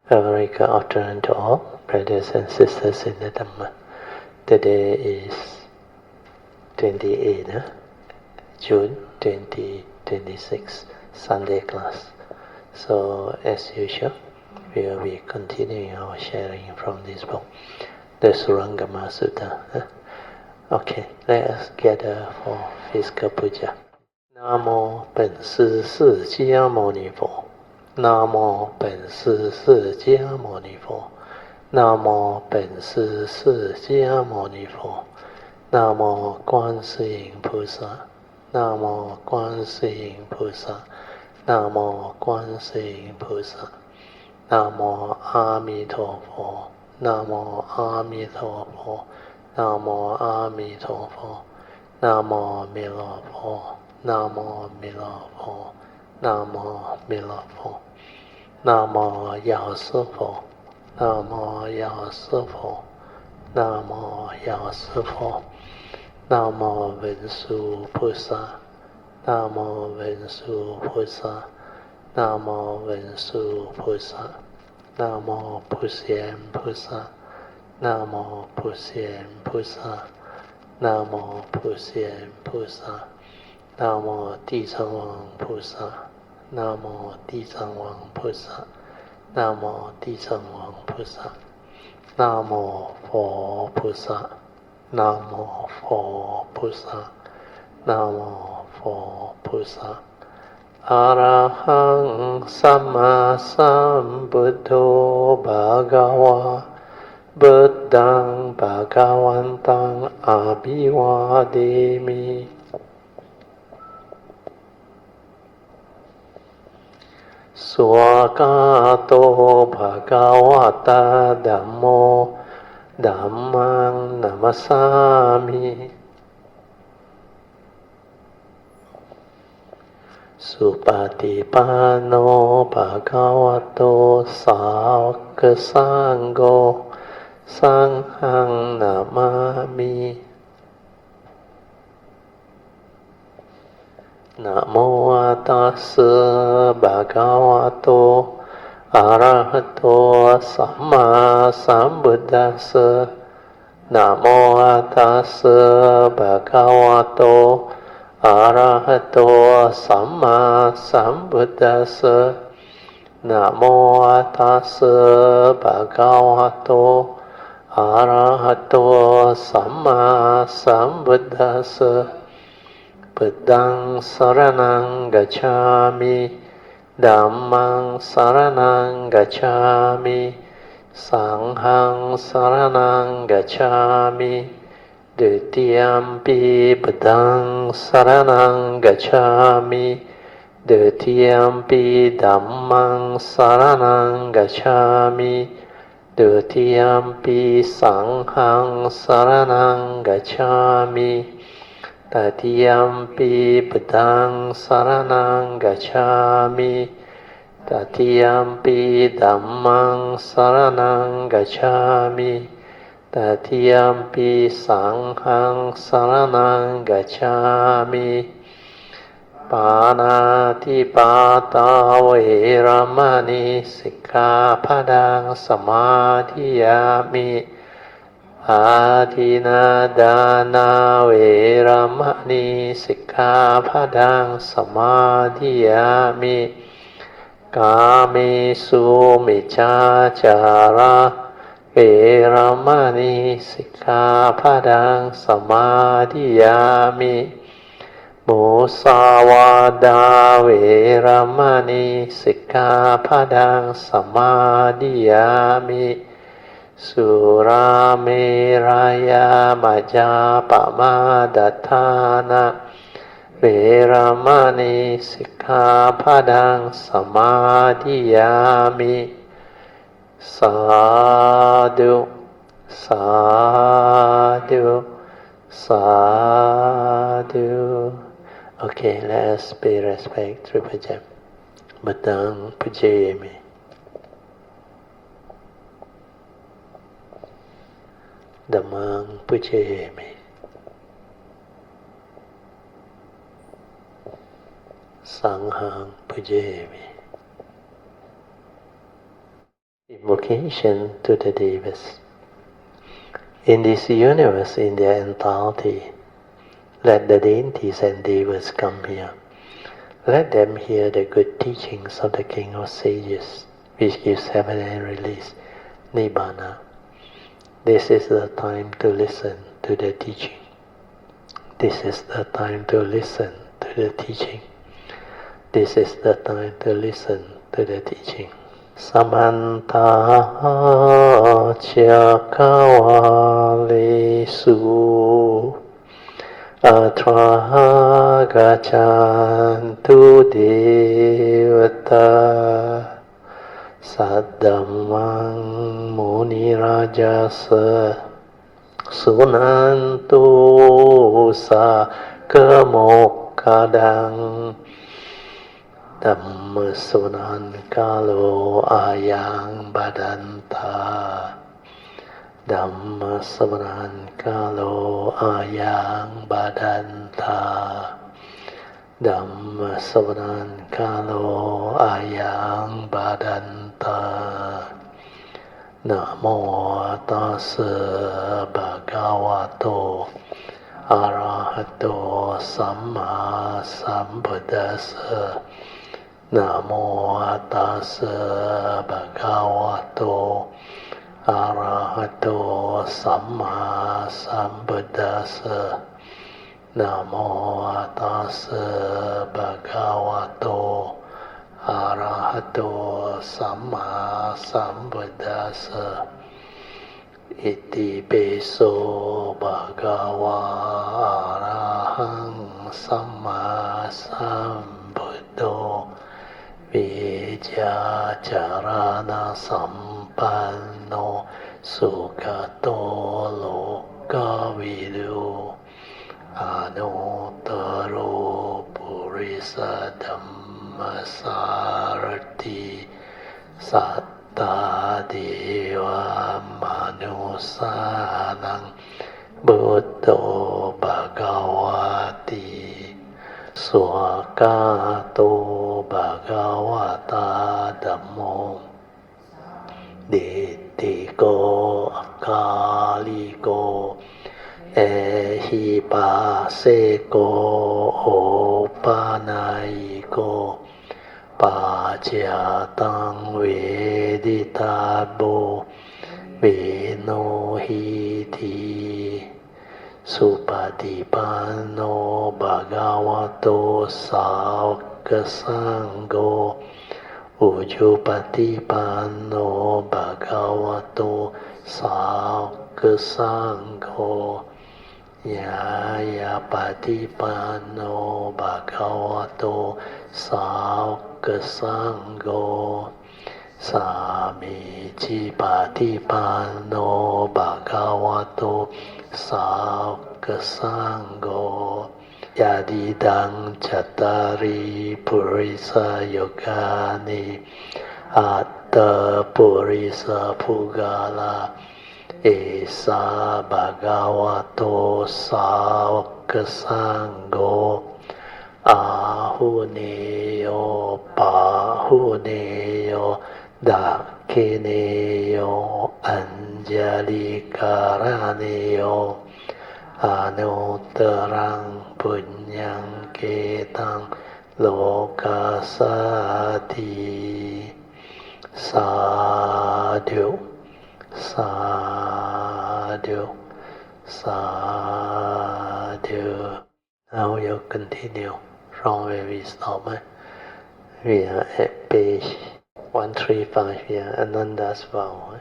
A very good afternoon to all brothers and sisters in the Dhamma. Today is 28 June 2026, Sunday class. So as usual, we will be continuing our sharing from this book, the Surangama Sutra. Okay, let us gather for physical puja. Namo 本师释迦牟尼佛。南无本师释迦牟尼佛，南无本师释迦牟尼佛，南无观世音菩萨，南无观世音菩萨，南无观世音菩萨，南无阿弥陀佛，南无阿弥陀佛，南无阿弥陀佛，南无弥勒佛，南无弥勒佛，南无弥勒佛。南无药师佛，南无药师佛，南无药师佛，南无文殊菩萨，南无文殊菩萨，南无文殊菩萨，南无普贤菩萨，南无普贤菩萨，南无普贤菩萨，南无地藏王菩萨。南无地藏王菩萨，南无地藏王菩萨，南无佛菩萨，南无佛菩萨，南无佛菩萨。阿拉汉萨玛萨布多巴嘎瓦，布当巴嘎วัน当阿比瓦迪米。สวากาโตภะคะวะตาธัมโมธัมมังนัมมัสสามิสุปฏิปันโนภะคะวะโตสาวกสังโฆสังฆังนามามินะโมตัสสะภะคะวะโตอะระหะโตสัมมาสัมพุทธัสสะนะโมตัสสะภะคะวะโตอะระหะโตสัมมาสัมพุทธัสสะนะโมตัสสะภะคะวะโตอะระหะโตสัมมาสัมพุทธัสสะพุทธังสรณังกัจฉามิธัมมังสรณังกัจฉามิสังฆังสรณังกัจฉามิดุติยัมปิพุทธังสรณังกัจฉามิดุติยัมปิธัมมังสรณังกัจฉามิดุติยัมปิสังฆังสรณังกัจฉามิตติยัมปิพุทธังสรณังกัจฉามิตติยัมปิธัมมังสรณังกัจฉามิตติยัมปิสังฆังสรณังกัจฉามิปานาติปาตาเวรมณีสิกขาปะทังสมาธิยามิอาทินาดานาเวรมณีสิกขาปะทังสมาธิยามิกาเมสุมิจฉาจาระเวรมณีสิกขาปะทังสมาธิยามิมุสาวาทาเวรมณีสิกขาปะทังสมาธิยามิสุราเมรยามัจจาปมาดัฏฐานะเวรมณีสิกขาปะทังสมาธิยามิสาธุสาธุสาธุ Okay, let us pay respect to Puja. Buddhang pujayami. Dhammang pujayami. Sanghang pujayami. invocation to the Devas. In this universe in their entirety, let the deities and Devas come here. Let them hear the good teachings of the King of Sages, which gives heaven and release, Nibbana. This is the time to listen to the teaching. This is the time to listen to the teaching. This is the time to listen to the teaching. Samanta Chakavalesu Atra Gachantu Devata Saddhammang Munirajasa Sunantu Sakamokadang Dhamma Sunan Kalo Ayang Badanta Dhamma Sunan Kalo Ayang Badanta Dhamma Sunan Kalo Ayang Badanta Namo Tassa Bhagavato Arahato Samma Sambuddhassa Namo Tassa Bhagavato Arahato Samma Sambuddhassa Namo Tassa Bhagavato Arahato Samma Sambuddhassa Iti Beso Bhagava Arahang Samma Sambuddho Vijacharana Sampanno Sugato Lokavidu Anuttaro Purisa Dhammasarati Satta Deva Manusanang Buddho Bhagavati Swakato Bhagavata Dhammo Dittiko Akaliko Ehipaseko Opanaiko Pachyatang Veditabo Vinohiti Supatipanno Bhagavato Sangho Ujupatipanno Bhagavato Sangho Yayapatipanno Bhagavato Sangho Samicipatipanno Bhagavato Sangho Yadidang Chattari Purisa Yogani Atta Purisa Pugala Esa Bhagavato Sangho Ahuneyo Pahuneyo Dakineyo Anjali Karaneyo Anuttarang Punyang Ketang Lokasati Sadhu Sadhu Sadhu. Now we'll continue from where we stop. We are at page 135 here, Ananda's vow.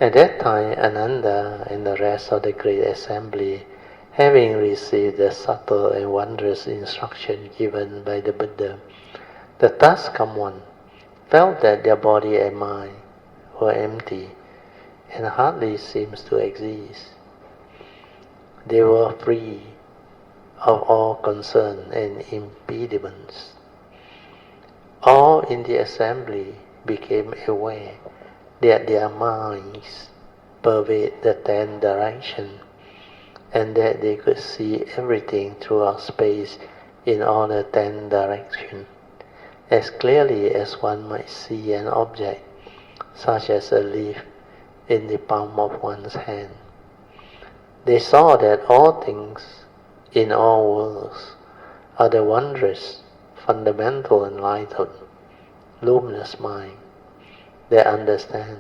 At that time, Ananda and the rest of the great assembly, having received the subtle and wondrous instruction given by the Buddha, the task-come one, felt that their body and mind were empty and hardly seems to exist. They were free of all concern and impediments. All in the assembly became aware that their minds pervade the 10 directions and that they could see everything throughout space in all the 10 directions, as clearly as one might see an object such as a leaf in the palm of one's hand. They saw that all things in all worlds are the wondrous, fundamental, enlightened, luminous mind that understand,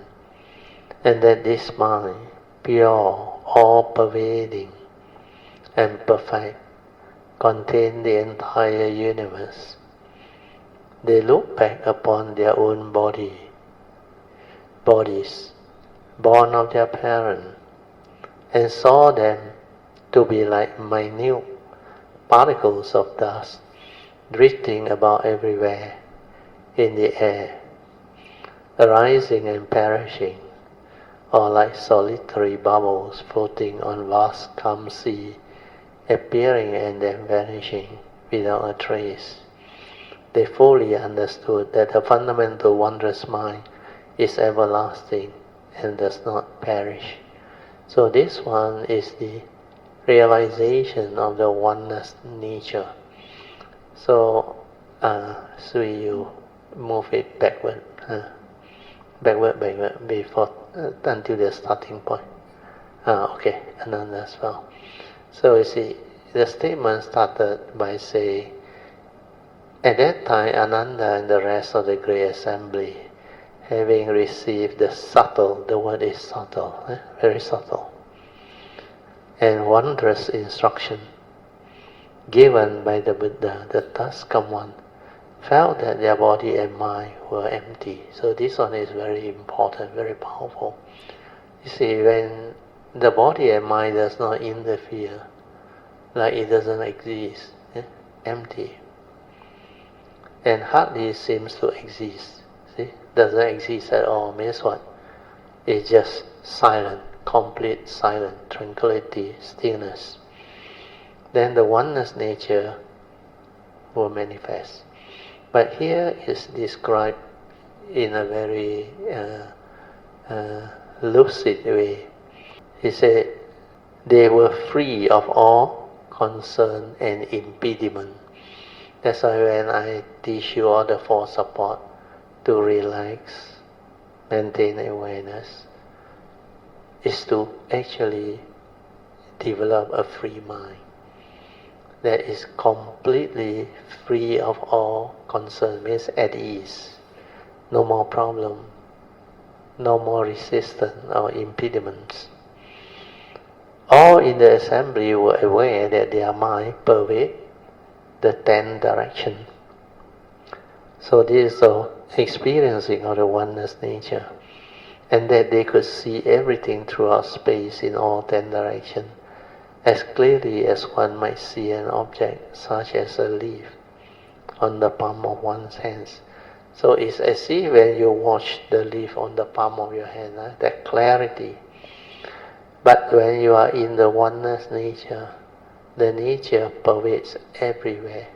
and that this mind, pure, all-pervading, and perfect, contains the entire universe. They look back upon their own bodies, born of their parents, and saw them to be like minute particles of dust drifting about everywhere in the air, arising and perishing, or like solitary bubbles floating on vast calm sea, appearing and then vanishing without a trace. They fully understood that the fundamental wondrous mind is everlasting and does not perish. So this one is the realization of the oneness nature. So, Soo Yee, you move it backward, before until the starting point. Okay, Ananda as well. So you see, the statement started by saying, at that time Ananda and the rest of the great assembly, having received the word is subtle, very subtle, and wondrous instruction given by the Buddha, the thus come one, felt that their body and mind were empty. So this one is very important, very powerful. You see, when the body and mind does not interfere, like it doesn't exist, empty, and hardly seems to exist. See, doesn't exist at all means what? It's just silent, complete silence, tranquility, stillness. Then the oneness nature will manifest. But here is described in a very lucid way. He said, they were free of all concern and impediment. That's why when I teach you all the four support to relax, maintain awareness, is to actually develop a free mind that is completely free of all concern, means at ease, no more problem, no more resistance or impediments. All in the assembly were aware that their mind pervades the 10 directions. So this is the experiencing of the oneness nature, and that they could see everything throughout space in all 10 directions, as clearly as one might see an object such as a leaf on the palm of one's hands. So it's as if when you watch the leaf on the palm of your hand, that clarity. But when you are in the oneness nature, the nature pervades everywhere,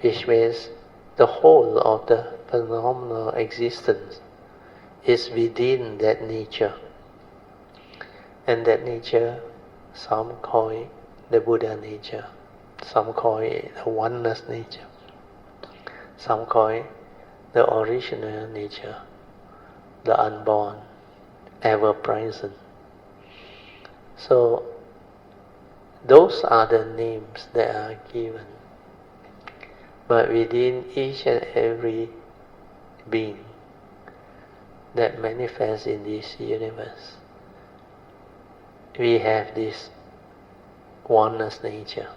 which means the whole of the phenomenal existence is within that nature. And that nature, some call it the Buddha nature, some call it the oneness nature, some call it the original nature, the unborn, ever present. So those are the names that are given. But within each and every being that manifests in this universe, we have this oneness nature,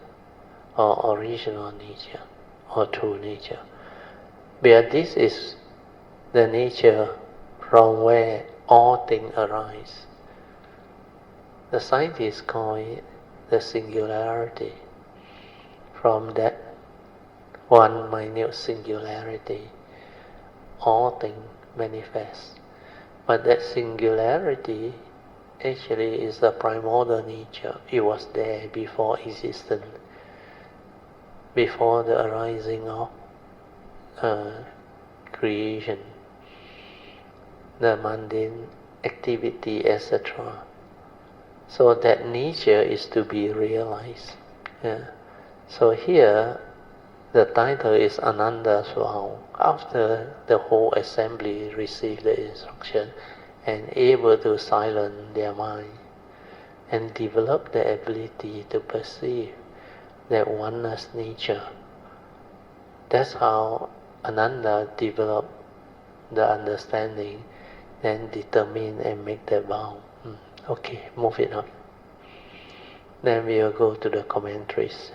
or original nature, or true nature. But this is the nature from where all things arise. The scientists call it the singularity. From that one minute singularity, all things manifest. But that singularity actually is the primordial nature. It was there before existence, before the arising of creation, the mundane activity, etc. So that nature is to be realized. So here, the title is Ananda's vow. After the whole assembly received the instruction and able to silence their mind and develop the ability to perceive that oneness nature, that's how Ananda developed the understanding, then determine and make the vow. Okay, move it on. Then we will go to the commentaries.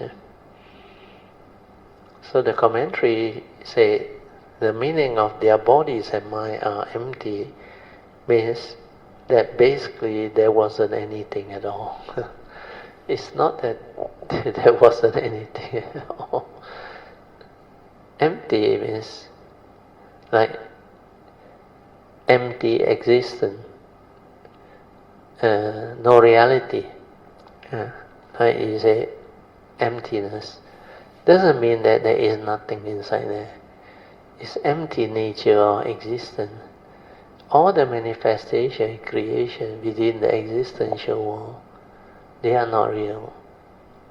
So the commentary say the meaning of their bodies and mind are empty means that basically there wasn't anything at all. It's not that there wasn't anything at all. Empty means like empty existence, no reality. Like you say, emptiness doesn't mean that there is nothing inside there. It's empty nature or existence. All the manifestation, creation within the existential world, they are not real.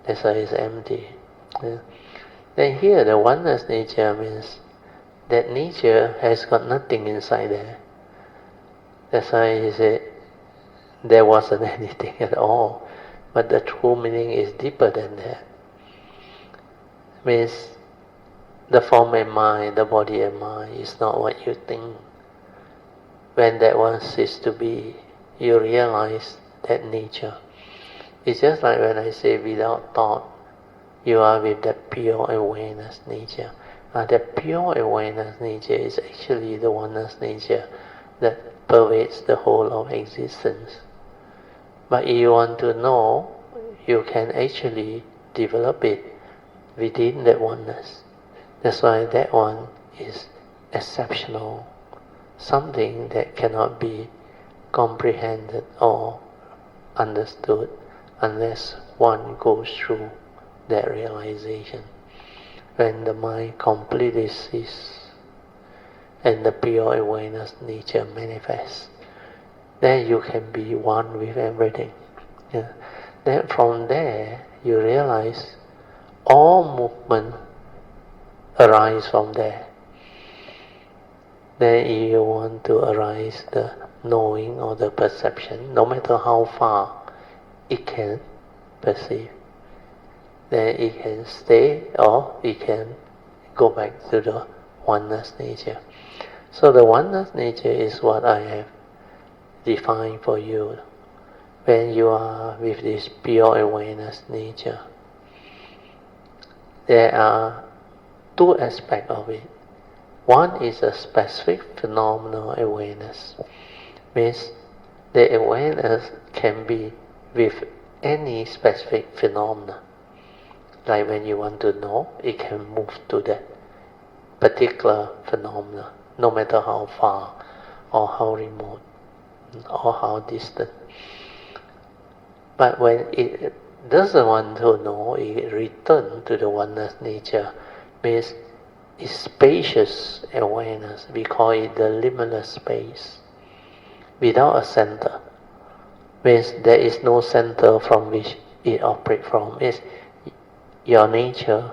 That's why it's empty. Then here, the oneness nature means that nature has got nothing inside there. That's why he said there wasn't anything at all. But the true meaning is deeper than that. Means the form and mind, the body and mind is not what you think. When that one ceases to be, you realize that nature. It's just like when I say without thought, you are with that pure awareness nature. That pure awareness nature is actually the oneness nature that pervades the whole of existence. But if you want to know, you can actually develop it within that oneness. That's why that one is exceptional, something that cannot be comprehended or understood unless one goes through that realization. When the mind completely ceases and the pure awareness nature manifests, then you can be one with everything. Then from there, you realize all movement arise from there. Then if you want to arise the knowing or the perception, no matter how far it can perceive, then it can stay or it can go back to the oneness nature. So the oneness nature is what I have defined for you. When you are with this pure awareness nature, there are two aspects of it. One is a specific phenomenal awareness. Means the awareness can be with any specific phenomena. Like when you want to know, it can move to that particular phenomena, no matter how far or how remote or how distant. But when it doesn't want to know, it returns to the oneness nature. Means it's spacious awareness. We call it the limitless space, without a center. Means there is no center from which it operates from. It's your nature,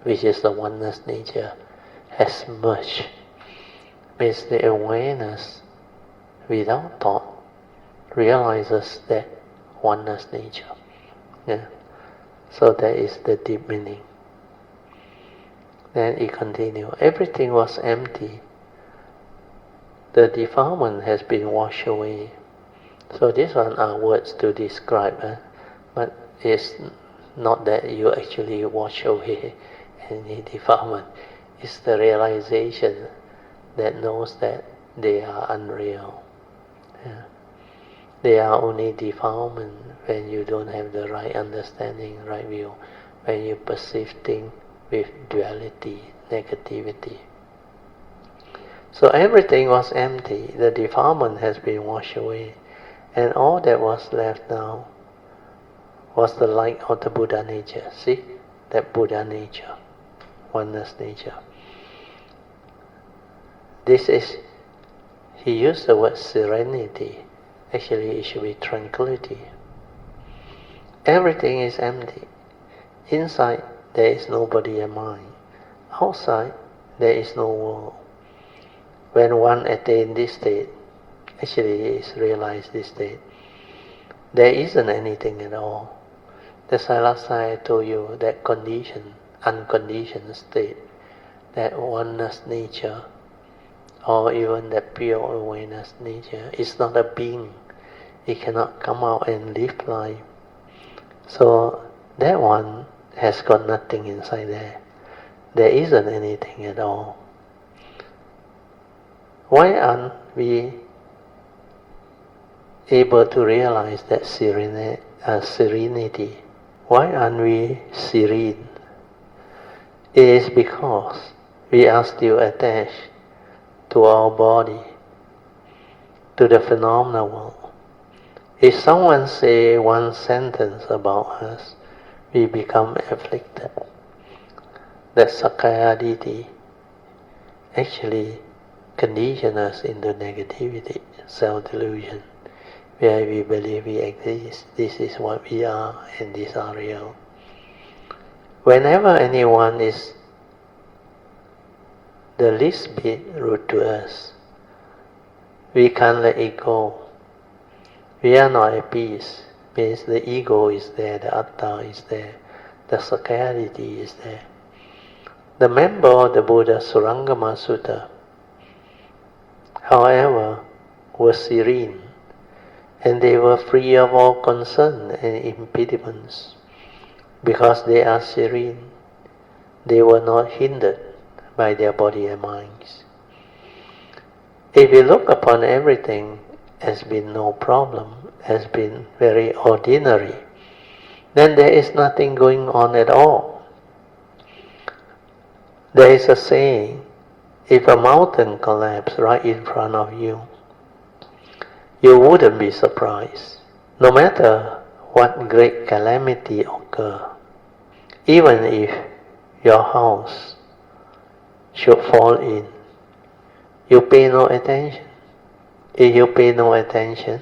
which is the oneness nature, has merged. Means the awareness, without thought, realizes that oneness nature. So that is the deep meaning. Then it continues. Everything was empty. The defilement has been washed away. So these one are words to describe, but it's not that you actually wash away any defilement. It's the realization that knows that they are unreal. They are only defilement when you don't have the right understanding, right view, when you perceive things with duality, negativity. So everything was empty. The defilement has been washed away, and all that was left now was the light of the Buddha nature. See? That Buddha nature, oneness nature. This is, he used the word serenity. Actually, it should be tranquility. Everything is empty. Inside there is no body and mind. Outside, there is no world. When one attains this state, actually is realized this state, there isn't anything at all. That's why last time I told you that condition, unconditioned state, that oneness nature, or even that pure awareness nature, is not a being. It cannot come out and live life. So that one has got nothing inside there. There isn't anything at all. Why aren't we able to realize that serenity? Why aren't we serene? It is because we are still attached to our body, to the phenomenal world. If someone say one sentence about us, we become afflicted. That Sakkayaditi actually condition us into negativity, self-delusion, where we believe we exist, this is what we are, and these are real. Whenever anyone is the least bit rude to us, we can't let it go. We are not at peace, means the ego is there, the atta is there, the Sakkayaditi is there. The member of the Buddha's Surangama Sutra, however, were serene, and they were free of all concern and impediments. Because they are serene, they were not hindered by their body and minds. If we look upon everything as being no problem, as being very ordinary, then there is nothing going on at all. There is a saying, if a mountain collapsed right in front of you, you wouldn't be surprised, no matter what great calamity occur. Even if your house should fall in, you pay no attention. If you pay no attention,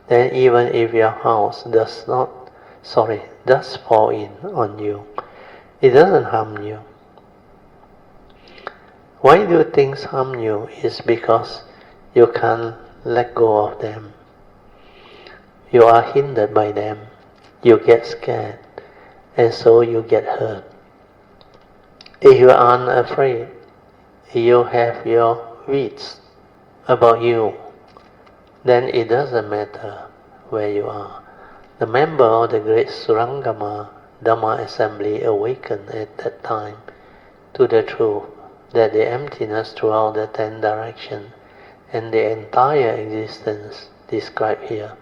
then even if your house does fall in on you, it doesn't harm you. Why do things harm you? Is because you can't let go of them. You are hindered by them. You get scared, and so you get hurt. If you aren't afraid, you have your wits about you, then it doesn't matter where you are. The member of the great Surangama Dhamma Assembly awakened at that time to the truth that the emptiness throughout the 10 directions and the entire existence described here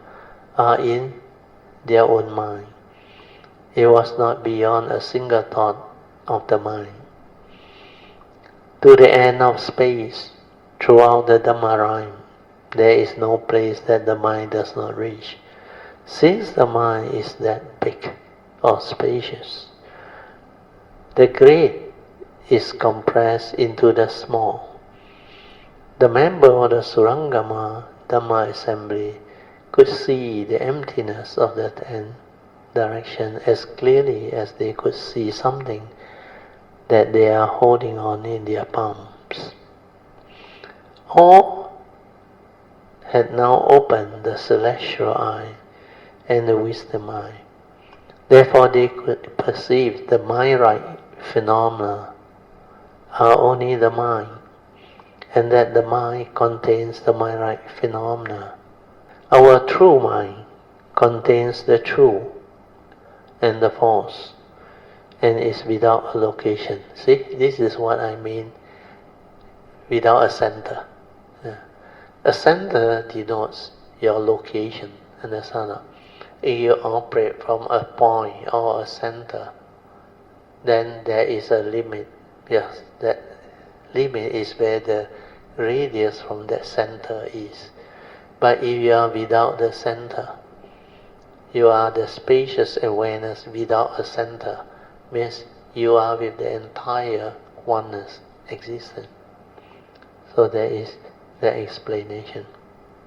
are in their own mind. It was not beyond a single thought of the mind. To the end of space, throughout the Dhamma rhyme, there is no place that the mind does not reach, since the mind is that big or spacious. The great is compressed into the small. The member of the Surangama Dhamma Assembly could see the emptiness of the 10 directions as clearly as they could see something that they are holding on in their palms. All had now opened the celestial eye and the wisdom eye. Therefore they could perceive the mind-right phenomena are only the mind, and that the mind contains the mind-right phenomena. Our true mind contains the true and the false, and is without a location. See, this is what I mean without a center. A center denotes your location, understand? If you operate from a point or a center, then there is a limit. Yes, that limit is where the radius from that center is. But if you are without the center, you are the spacious awareness without a center, means you are with the entire oneness existence. So there is the explanation.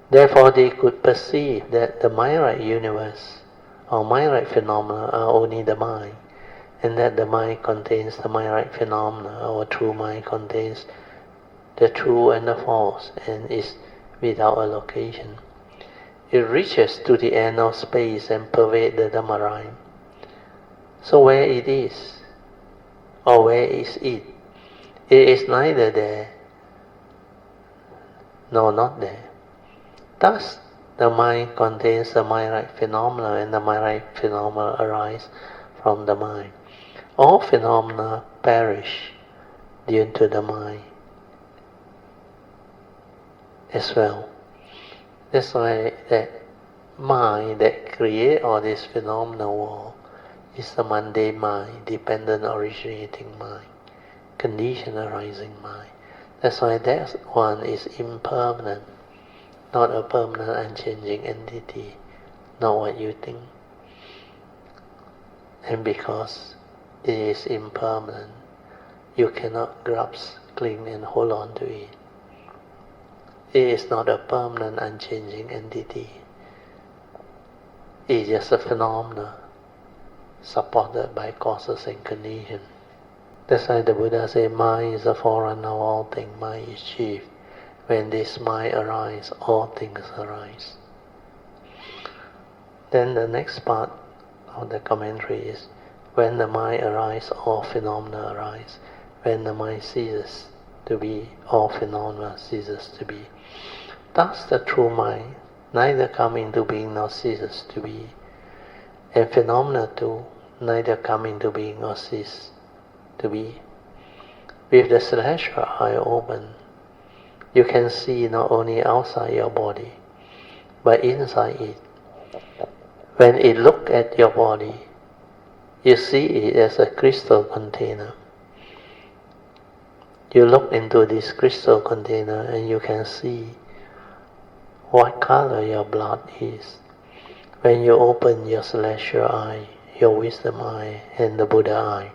Therefore they could perceive that the mind-right universe or mind-right phenomena are only the mind, and that the mind contains the mind-right phenomena, or true mind contains the true and the false, and is without a location. It reaches to the end of space and pervades the Dhamma rhyme. So where it is, or where is it? It is neither there nor not there. Thus, the mind contains the mind-right phenomena, and the mind-right phenomena arise from the mind. All phenomena perish due to the mind as well. That's why that mind that creates all this phenomena world is the mundane mind, dependent originating mind, condition arising mind. That's why that one is impermanent, not a permanent unchanging entity, not what you think. And because it is impermanent, you cannot grasp, cling and hold on to it. It is not a permanent unchanging entity. It is just a phenomena supported by causes and conditions. That's why the Buddha said, mind is a forerunner of all things, mind is chief. When this mind arises, all things arise. Then the next part of the commentary is, when the mind arises, all phenomena arise. When the mind ceases to be, all phenomena ceases to be. Thus the true mind neither come into being nor ceases to be, and phenomena too neither come into being nor cease to be. With the celestial eye open, you can see not only outside your body, but inside it. When it looks at your body, you see it as a crystal container. You look into this crystal container and you can see what color your blood is. When you open your celestial eye, your wisdom eye and the Buddha eye,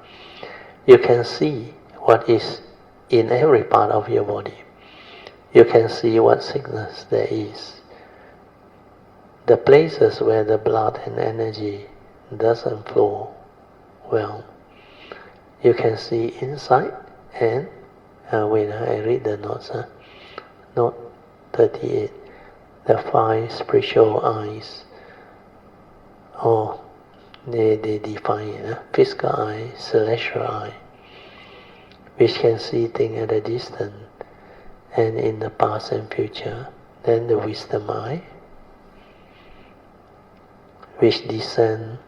you can see what is in every part of your body. You can see what sickness there is. The places where the blood and energy doesn't flow well. You can see inside and when I read the notes, note 38, the 5 spiritual eyes, or they define it, physical eye, celestial eye, which can see things at a distance and in the past and future. Then the wisdom eye, which discerns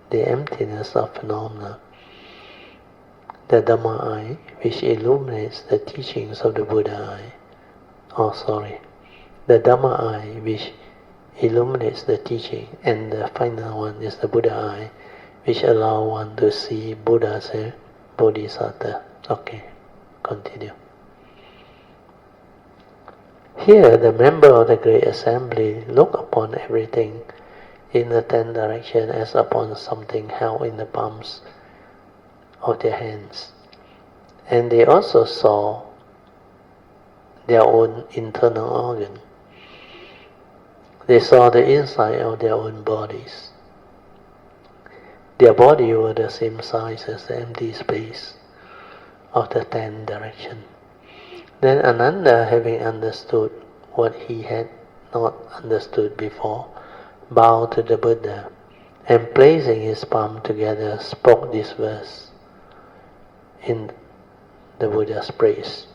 the emptiness of phenomena. The Dhamma eye, which illuminates the teachings of the Buddha eye. The Dhamma eye, which illuminates the teaching, and the final one is the Buddha eye, which allows one to see Buddhas and Bodhisattva. Okay, continue. Here, the member of the Great Assembly look upon everything in the 10 directions as upon something held in the palms of their hands. And they also saw their own internal organ. They saw the inside of their own bodies. Their body were the same size as the empty space of the 10 directions. Then Ananda, having understood what he had not understood before, bowed to the Buddha, and placing his palm together, spoke this verse in the Buddha's praise.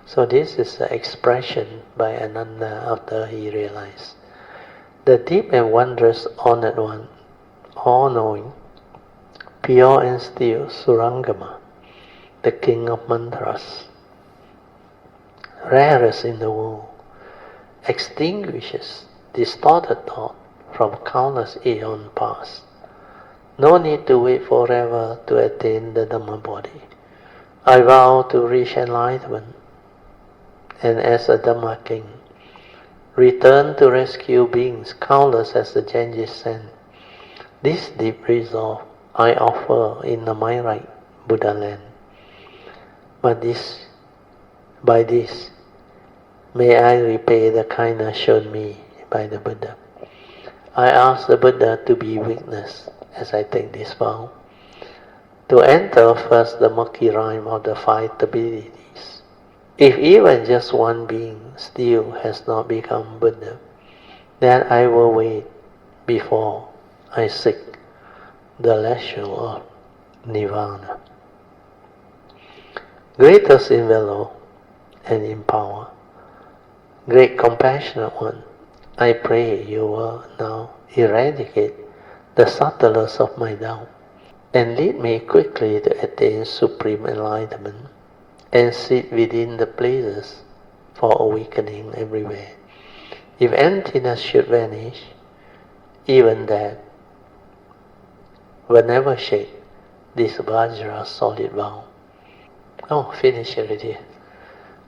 So this is the expression by Ananda after he realized. The deep and wondrous honored one, all-knowing, pure and still Surangama, the king of mantras, rarest in the world, extinguishes distorted thought from countless aeons past. No need to wait forever to attain the Dhamma body. I vow to reach enlightenment, and as a Dhamma king, return to rescue beings countless as the Ganges sent. This deep resolve I offer in the mind-right Buddha land. But by this, may I repay the kindness shown me by the Buddha. I ask the Buddha to be witness as I take this vow, to enter first the murky rime of the five abilities. If even just one being still has not become Buddha, then I will wait before I seek the leisure of Nirvana. Greatest in valor and in power, great compassionate one, I pray you will now eradicate the subtlest of my doubt and lead me quickly to attain supreme enlightenment and sit within the places for awakening everywhere. If emptiness should vanish, even that will never shake this Vajra solid vow. Oh, finish already.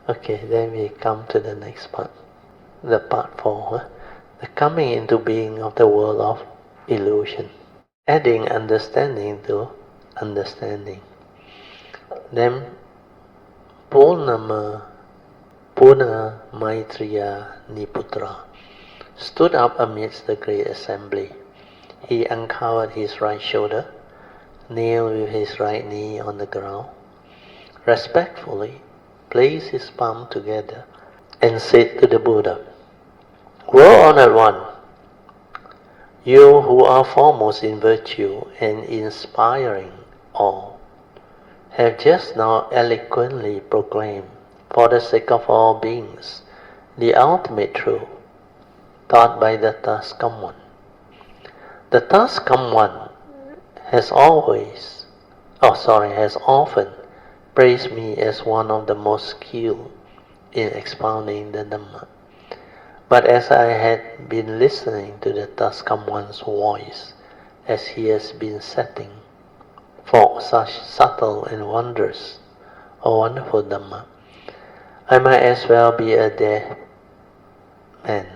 Okay, then we come to the next part. The part 4. The coming into being of the world of illusion. Adding understanding to understanding. Then Puna Maitreya Niputra stood up amidst the great assembly. He uncovered his right shoulder, kneeled with his right knee on the ground, respectfully placed his palm together, and said to the Buddha, "Well-honored one, you who are foremost in virtue and inspiring all, have just now eloquently proclaimed, for the sake of all beings, the ultimate truth taught by the thus come one. The thus come one has often praised me as one of the most skilled in expounding the Dhamma. But as I had been listening to the thus come one's voice, as he has been setting for such subtle and wondrous or wonderful Dhamma, I might as well be a deaf man,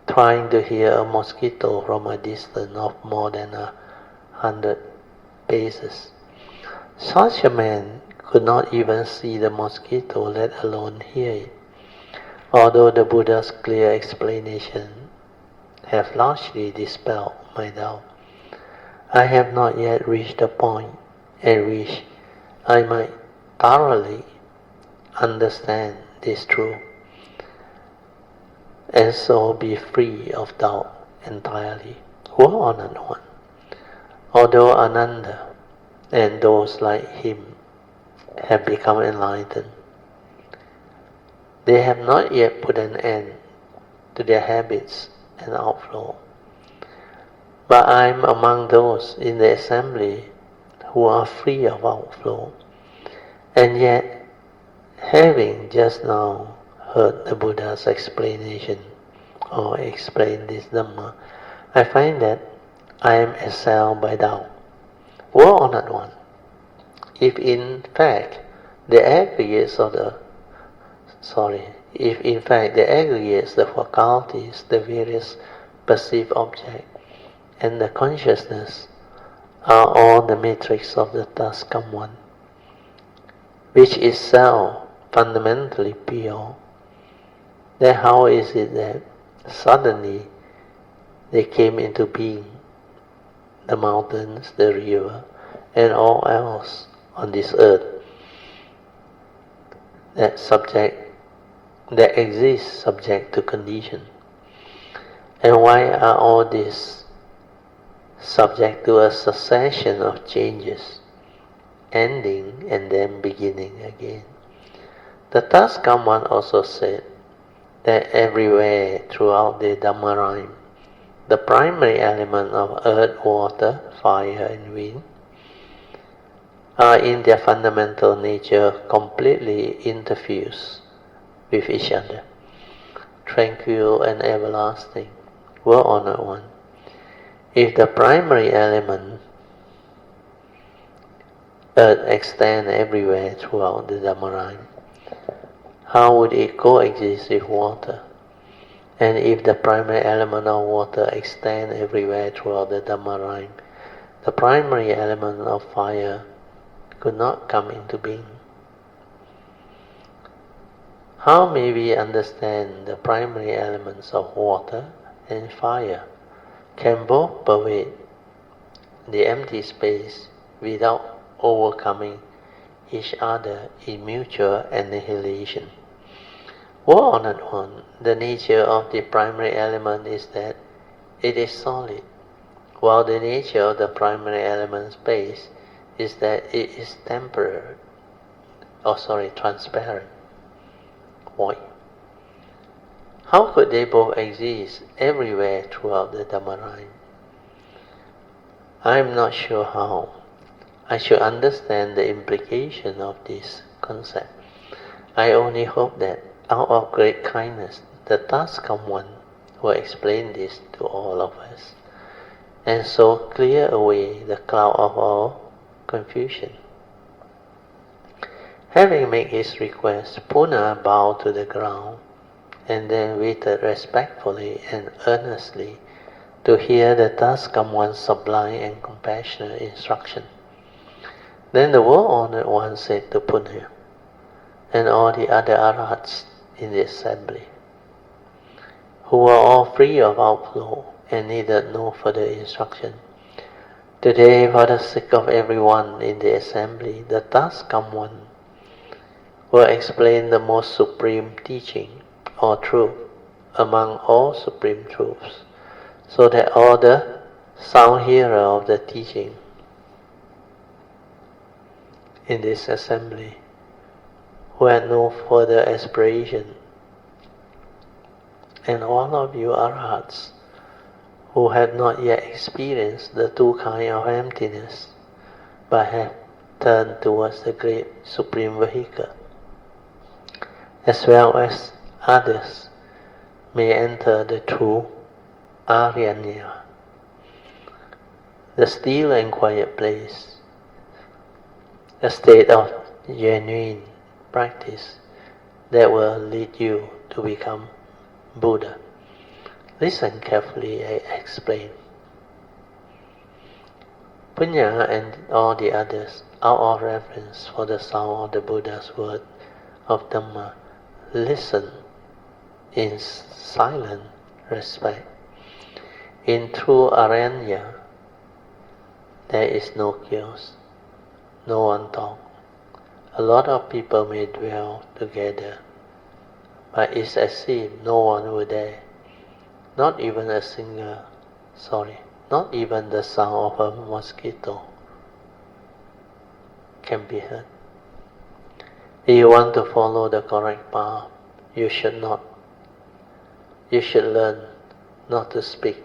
trying to hear a mosquito from a distance of more than 100 paces. Such a man could not even see the mosquito, let alone hear it. Although the Buddha's clear explanation have largely dispelled my doubt, I have not yet reached the point at which I might thoroughly understand this truth, and so be free of doubt entirely. Well-honored one, although Ananda and those like him have become enlightened, they have not yet put an end to their habits and outflow. But I am among those in the assembly who are free of outflow, and yet, having just now heard the Buddha's explanation or explained this Dhamma, I find that I am assailed by doubt. Well-honored one, if in fact the aggregates, the faculties, the various perceived objects, and the consciousness are all the matrix of the thus come one, which is self fundamentally pure, then how is it that suddenly they came into being, the mountains, the river, and all else on this earth that exists subject to condition? And why are all these subject to a succession of changes, ending and then beginning again? The thus come one also said that everywhere throughout the Dhamma rhyme, the primary element of earth, water, fire, and wind are in their fundamental nature completely interfused with each other, tranquil and everlasting. Well-honored one, if the primary element, earth, extends everywhere throughout the Dhamma rhyme, how would it coexist with water? And if the primary element of water extends everywhere throughout the Dhamma rhyme, the primary element of fire could not come into being. How may we understand the primary elements of water and fire can both pervade the empty space without overcoming each other in mutual annihilation. Honored one, the nature of the primary element is that it is solid, while the nature of the primary element space is that it is transparent, void. How could they both exist everywhere throughout the Dhamma rhyme? I am not sure how. I should understand the implication of this concept. I only hope that out of great kindness, the task-come one will explain this to all of us, and so clear away the cloud of all confusion. Having made his request, Puna bowed to the ground, and then waited respectfully and earnestly to hear the task-come one's sublime and compassionate instruction. Then the world-honored one said to Puna and all the other arhats in the assembly, who were all free of outflow and needed no further instruction, today, for the sake of everyone in the assembly, the task-come one will explain the most supreme teaching or truth among all supreme truths, so that all the sound hearer of the teaching in this assembly who had no further aspiration, and all of you arhats who had not yet experienced the two kinds of emptiness, but have turned towards the great supreme vehicle, as well as others, may enter the true Aryanya, the still and quiet place, a state of genuine practice that will lead you to become Buddha. Listen carefully, I explain. Punya and all the others, out of reverence for the sound of the Buddha's word of Dhamma, listen in silent respect. In true Aranya, there is no chaos, no one talk. A lot of people may dwell together, but it's as if no one were there. Not even the sound of a mosquito can be heard. If you want to follow the correct path, you should learn not to speak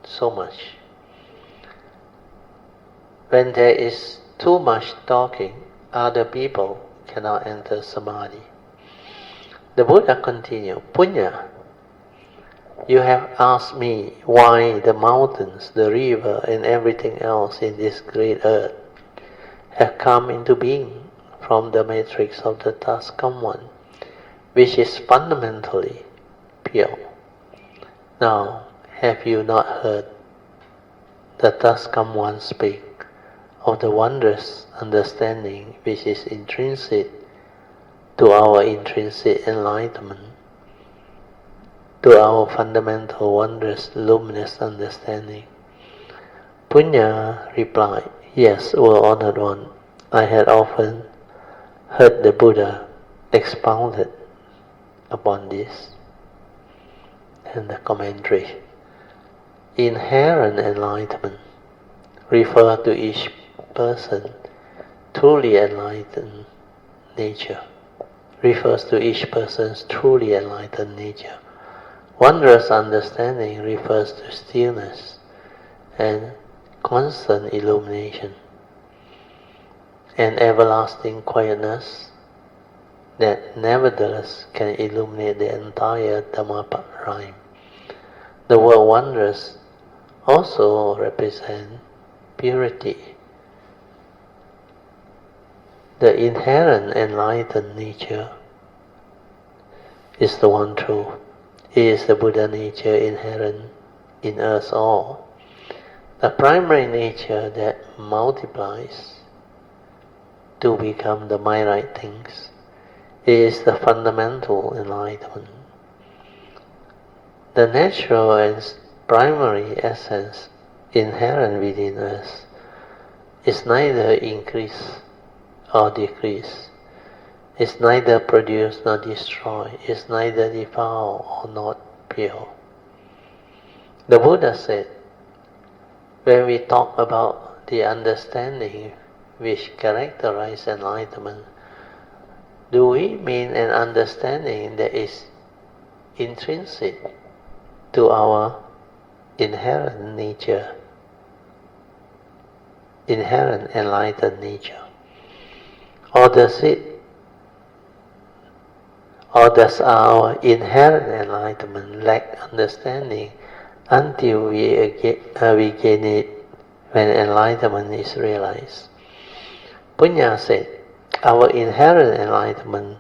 so much. When there is too much talking, other people cannot enter Samadhi. The Buddha continued, Punya, you have asked me why the mountains, the river, and everything else in this great earth have come into being from the matrix of the task-come one, which is fundamentally pure. Now, have you not heard the task-come one speak of the wondrous understanding which is intrinsic to our intrinsic enlightenment, to our fundamental wondrous luminous understanding? Punya replied, yes, O honored one, I had often heard the Buddha expounded upon this. And the commentary. Inherent enlightenment refers to each person truly enlightened nature. Refers to each person's truly enlightened nature. Wondrous understanding refers to stillness and constant illumination, and everlasting quietness that nevertheless can illuminate the entire Dhamma rhyme. The word wondrous also represents purity. The inherent enlightened nature is the one truth. It is the Buddha nature inherent in us all. The primary nature that multiplies to become the my right things. It is the fundamental enlightenment. The natural and primary essence inherent within us is neither increase or decrease. It's neither produce nor destroy. It's neither defiled or not pure. The Buddha said, when we talk about the understanding which characterizes enlightenment, do we mean an understanding that is intrinsic to our inherent nature, inherent enlightened nature? Or does our inherent enlightenment lack understanding until we gain it when enlightenment is realized? Puja said, our inherent enlightenment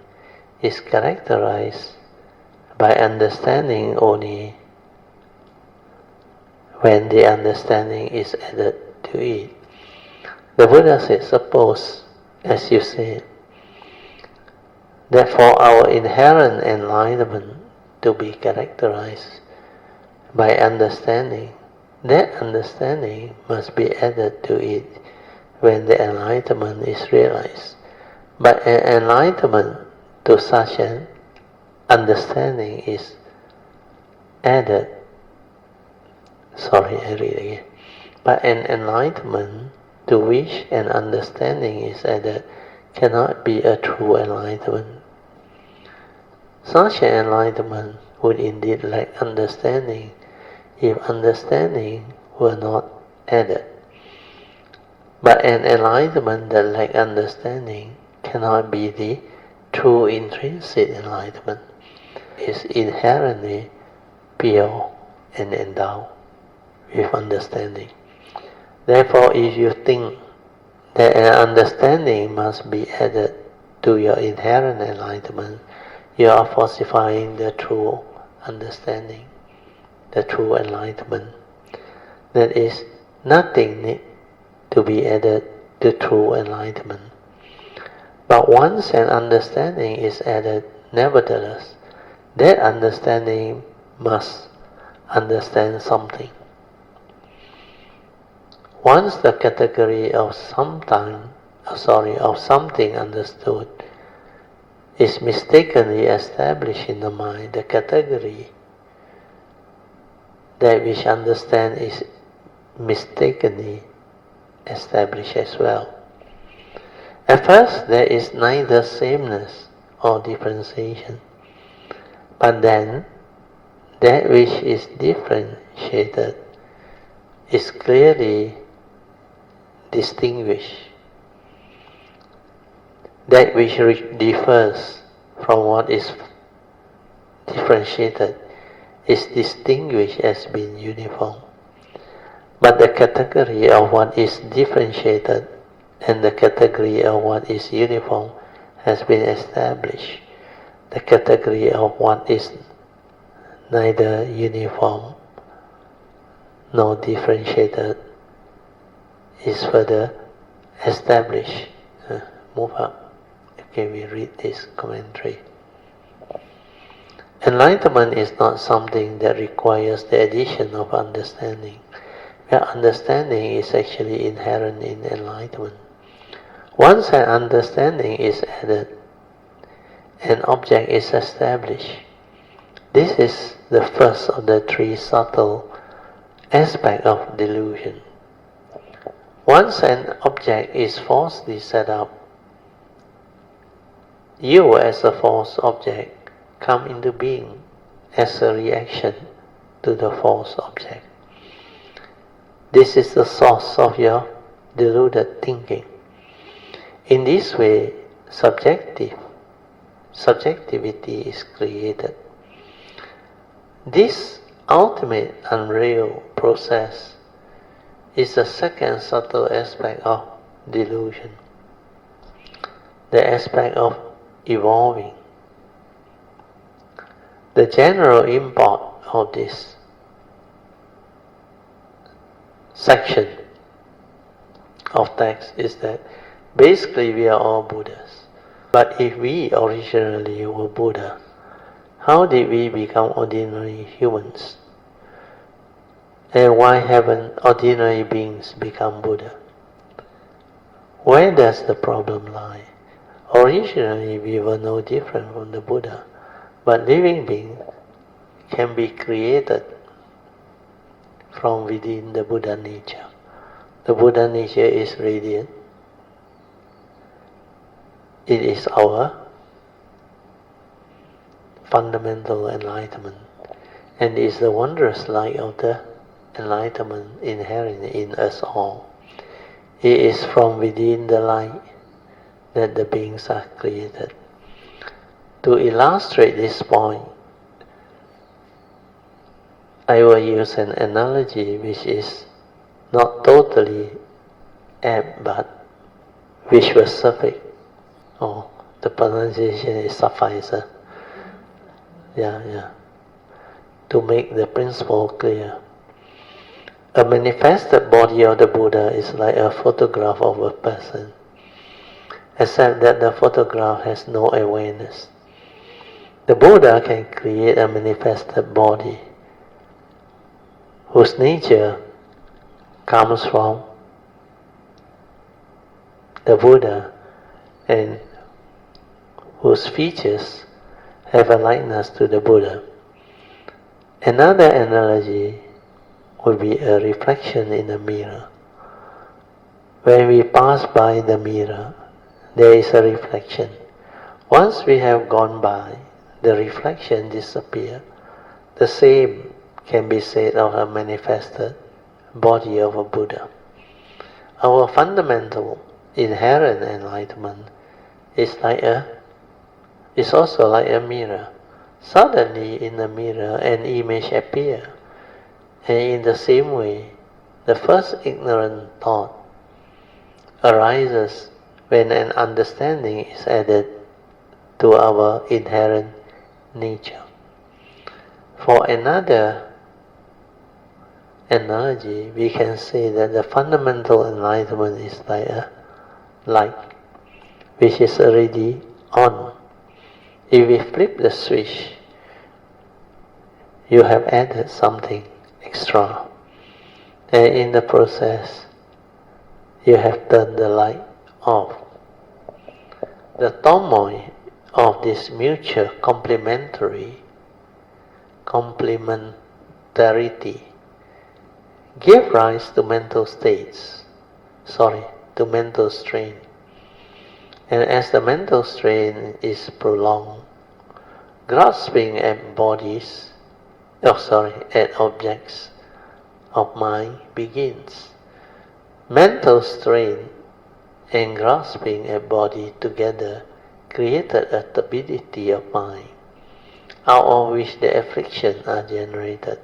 is characterized by understanding only when the understanding is added to it. The Buddha said, suppose, as you said, that for our inherent enlightenment to be characterized by understanding, that understanding must be added to it when the enlightenment is realized. But an enlightenment to such an understanding is added. But an enlightenment to which an understanding is added cannot be a true enlightenment. Such an enlightenment would indeed lack understanding if understanding were not added. But an enlightenment that lacks understanding cannot be the true intrinsic enlightenment. It is inherently pure and endowed with understanding. Therefore, if you think that an understanding must be added to your inherent enlightenment, you are falsifying the true understanding, the true enlightenment. That is, nothing need to be added to true enlightenment. But once an understanding is added, nevertheless, that understanding must understand something. Once the category of something understood is mistakenly established in the mind, the category that which understand is mistakenly established as well. At first, there is neither sameness or differentiation, but then that which is differentiated is clearly distinguished. That which differs from what is differentiated is distinguished as being uniform. But the category of what is differentiated and the category of what is uniform has been established. The category of what is neither uniform nor differentiated is further established. Move up. Okay, we read this commentary. Enlightenment is not something that requires the addition of understanding, where understanding is actually inherent in enlightenment. Once an understanding is added, an object is established. This is the first of the three subtle aspects of delusion. Once an object is falsely set up, you as a false object come into being as a reaction to the false object. This is the source of your deluded thinking. In this way, subjectivity is created. This ultimate unreal process is the second subtle aspect of delusion, the aspect of evolving. The general import of this section of text is that basically we are all Buddhas. But if we originally were Buddha, how did we become ordinary humans? And why haven't ordinary beings become Buddha? Where does the problem lie? Originally, we were no different from the Buddha, but living beings can be created from within the Buddha nature. The Buddha nature is radiant. It is our fundamental enlightenment, and is the wondrous light of the enlightenment inherent in us all. It is from within the light that the beings are created. To illustrate this point, I will use an analogy which is not totally apt but which was specific. Oh, the pronunciation is sufficer. Yeah. To make the principle clear. A manifested body of the Buddha is like a photograph of a person, except that the photograph has no awareness. The Buddha can create a manifested body whose nature comes from the Buddha and whose features have a likeness to the Buddha. Another analogy would be a reflection in a mirror. When we pass by the mirror, there is a reflection. Once we have gone by, the reflection disappears. The same can be said of a manifested body of a Buddha. Our fundamental, inherent enlightenment is also like a mirror. Suddenly in the mirror an image appears, and in the same way, the first ignorant thought arises when an understanding is added to our inherent nature. For another analogy, we can say that the fundamental enlightenment is like a light, which is already on. If we flip the switch, you have added something extra, and in the process, you have turned the light off. The turmoil of this mutual complementarity give rise to mental strain. And as the mental strain is prolonged, grasping at objects of mind begins. Mental strain and grasping at body together created a turbidity of mind, out of which the afflictions are generated.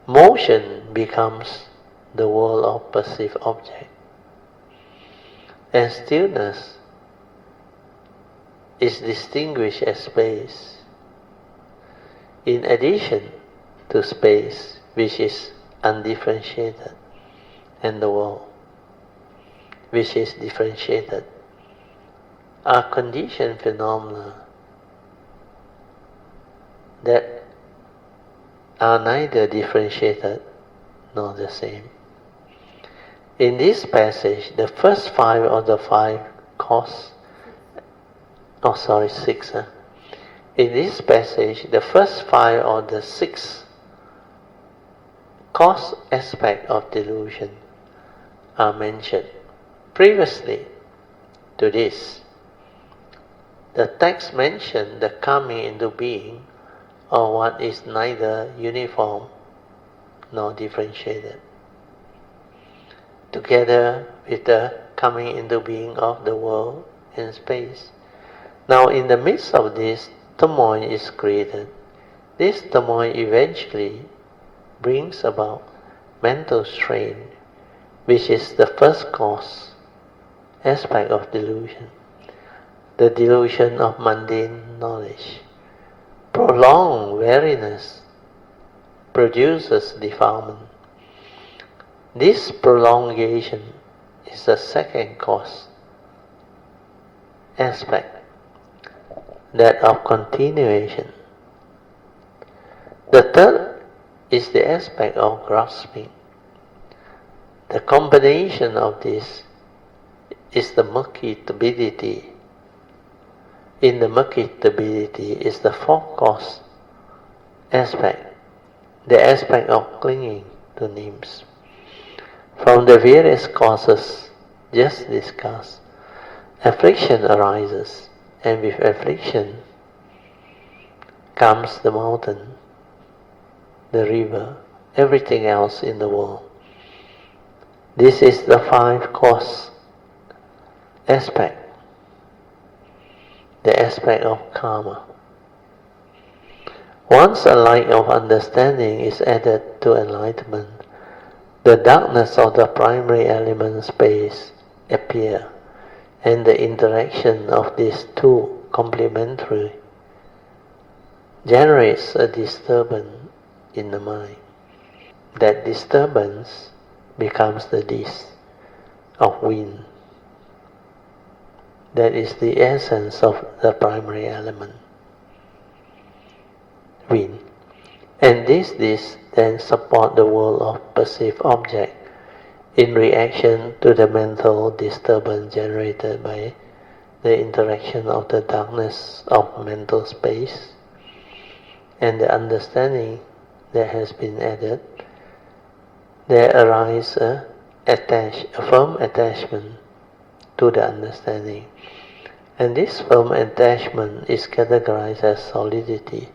Motion becomes the world of perceived object, and stillness is distinguished as space, in addition to space which is undifferentiated, and the world which is differentiated, are conditioned phenomena that are neither differentiated nor the same. In this passage, the first five of the six. In this passage, the first five of the six cause aspects of delusion are mentioned. Previously to this, the text mentioned the coming into being of what is neither uniform nor differentiated, together with the coming into being of the world and space. Now, in the midst of this, turmoil is created. This turmoil eventually brings about mental strain, which is the first cause aspect of delusion, the delusion of mundane knowledge. Prolonged weariness produces defilement. This prolongation is the second cause aspect, that of continuation. The third is the aspect of grasping. The combination of this is the murky turbidity. In the murky turbidity is the fourth cause aspect, the aspect of clinging to names. From the various causes just discussed, affliction arises, and with affliction comes the mountain, the river, everything else in the world. This is the five cause aspect, the aspect of karma. Once a light of understanding is added to enlightenment, the darkness of the primary element space appear, and the interaction of these two complementary generates a disturbance in the mind. That disturbance becomes the dis of wind. That is the essence of the primary element, wind. And this then support the world of perceived object in reaction to the mental disturbance generated by the interaction of the darkness of mental space and the understanding that has been added. There arises a firm attachment to the understanding, and this firm attachment is categorized as solidity.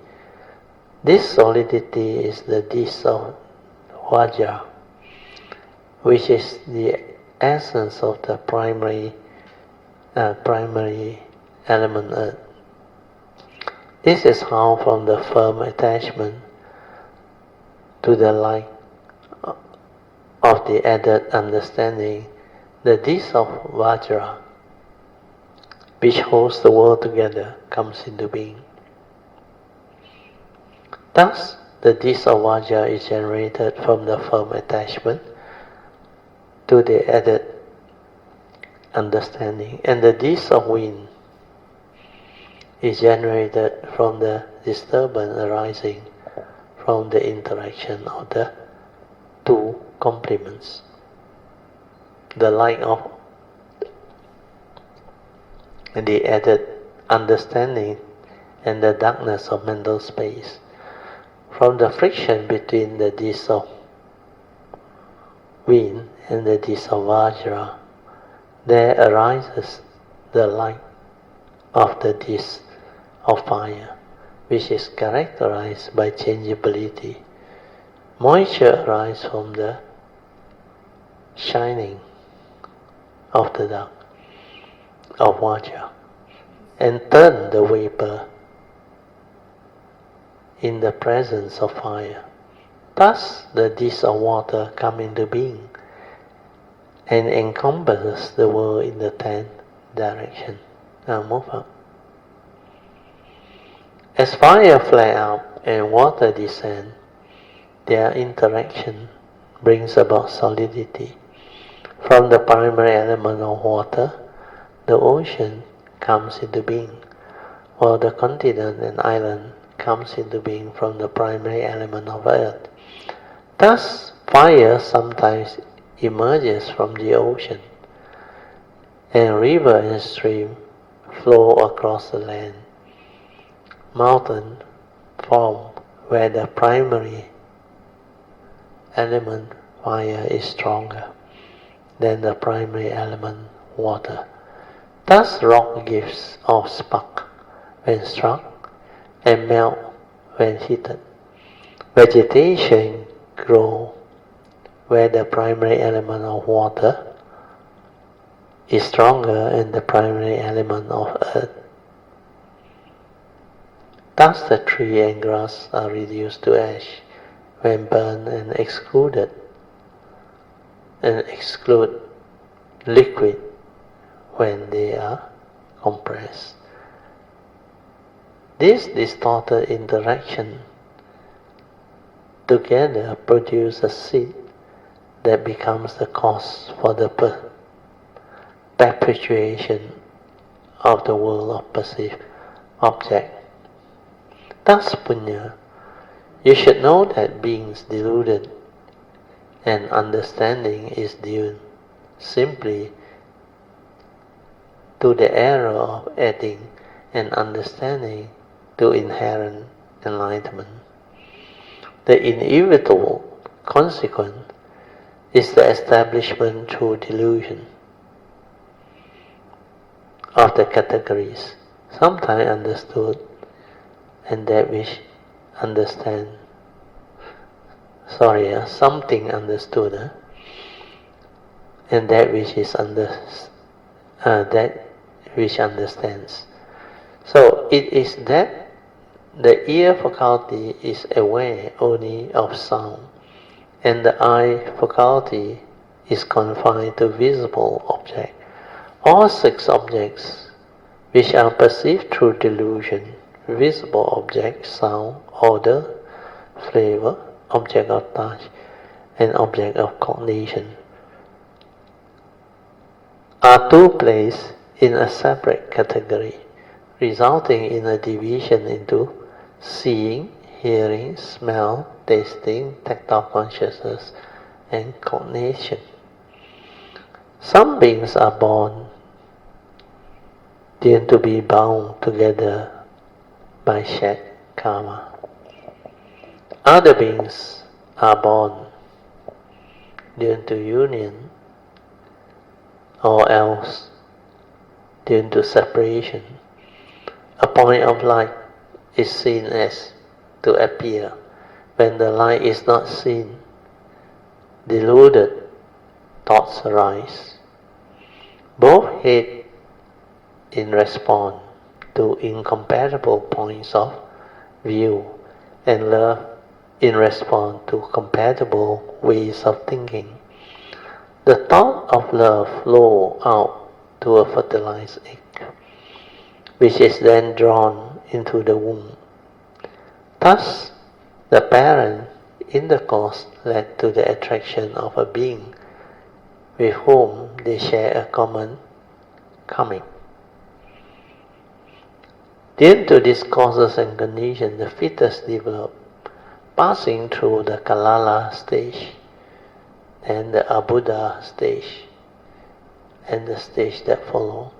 This solidity is the dis of Vajra, which is the essence of the primary element earth. This is how from the firm attachment to the light of the added understanding, the dis of Vajra, which holds the world together, comes into being. Thus, the dis of Vajra is generated from the firm attachment to the added understanding, and the dis of wind is generated from the disturbance arising from the interaction of the two complements. The light of the added understanding and the darkness of mental space. From the friction between the dis of wind and the dis of Vajra, there arises the light of the dis of fire, which is characterized by changeability. Moisture arises from the shining of the dark of Vajra and turn the vapor in the presence of fire. Thus the dis of water come into being and encompasses the world in the 10th direction. Now move up. As fire flare up and water descend, their interaction brings about solidity. From the primary element of water, the ocean comes into being, while the continent and island comes into being from the primary element of earth. Thus, fire sometimes emerges from the ocean, and river and stream flow across the land. Mountain form where the primary element fire is stronger than the primary element water. Thus rock gives off spark when struck and melt when heated. Vegetation grows where the primary element of water is stronger than the primary element of earth. Thus the tree and grass are reduced to ash when burned and exclude liquid when they are compressed. This distorted interaction together produce a seed that becomes the cause for the perpetuation of the world of perceived object. Thus punya, You should know that beings deluded and understanding is due simply to the error of adding an understanding to inherent enlightenment. The inevitable consequence is the establishment through delusion of the categories, sometimes understood and that which something understood and that which is that which understands. So it is that the ear faculty is aware only of sound, and the eye faculty is confined to visible objects. All 6 objects which are perceived through delusion, visible object, sound, odor, flavor, object of touch, and object of cognition, are to place in a separate category, resulting in a division into seeing, hearing, smell, tasting, tactile consciousness, and cognition. Some beings are born due to be bound together by shared karma. Other beings are born due to union or else due to separation. A point of light is seen as to appear. When the light is not seen, deluded thoughts arise. Both hate in response to incompatible points of view and love in response to compatible ways of thinking. The thought of love flows out to a fertilized egg, which is then drawn into the womb. Thus, the parent intercourse led to the attraction of a being with whom they share a common coming. Due to these causes and conditions, the fetus develop, passing through the Kalala stage, and the Abuddha stage, and the stage that follow.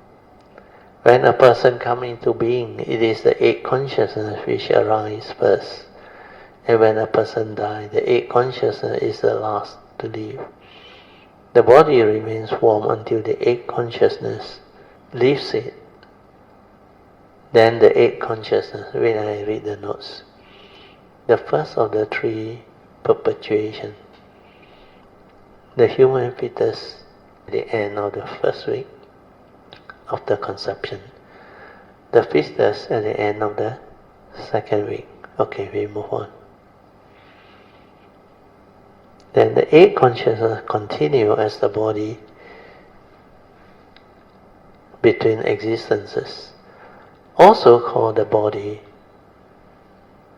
When a person comes into being, it is the 8 consciousness which arise first. And when a person dies, the 8 consciousness is the last to leave. The body remains warm until the 8 consciousness leaves it. Then the 8 consciousness, when I read the notes, the first of the 3 perpetuation. The human fetus at the end of the first week of the conception. The fetus at the end of the second week. Okay, we move on. Then the 8 consciousness continue as the body between existences, also called the body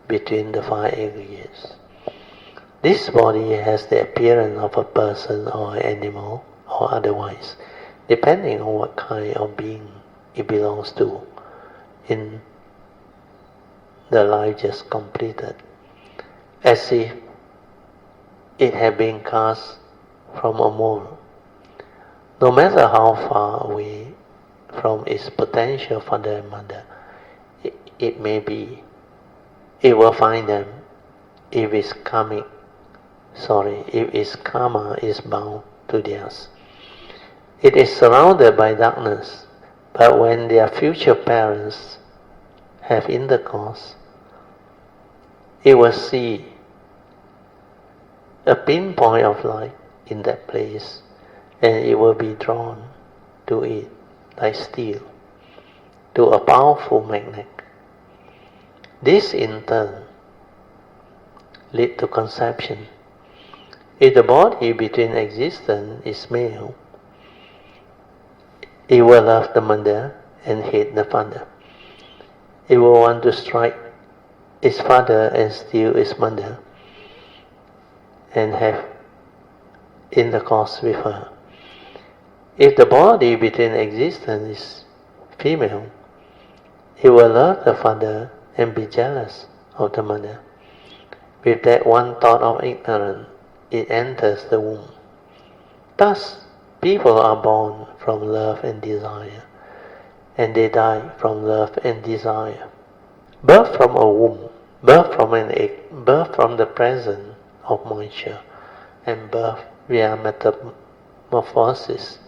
between the 5 aggregates. This body has the appearance of a person or an animal or otherwise, depending on what kind of being it belongs to in the life just completed, as if it had been cast from a mold. No matter how far away from its potential father and mother it may be, it will find them if its karma is bound to theirs. It is surrounded by darkness, but when their future parents have intercourse, it will see a pinpoint of light in that place, and it will be drawn to it like steel, to a powerful magnet. This in turn leads to conception. If the body between existence is male, it will love the mother and hate the father. It will want to strike its father and steal its mother and have intercourse with her. If the body between existence is female, it will love the father and be jealous of the mother. With that one thought of ignorance, it enters the womb. Thus, people are born from love and desire, and they die from love and desire. Birth from a womb, birth from an egg, birth from the presence of moisture, and birth via metamorphosis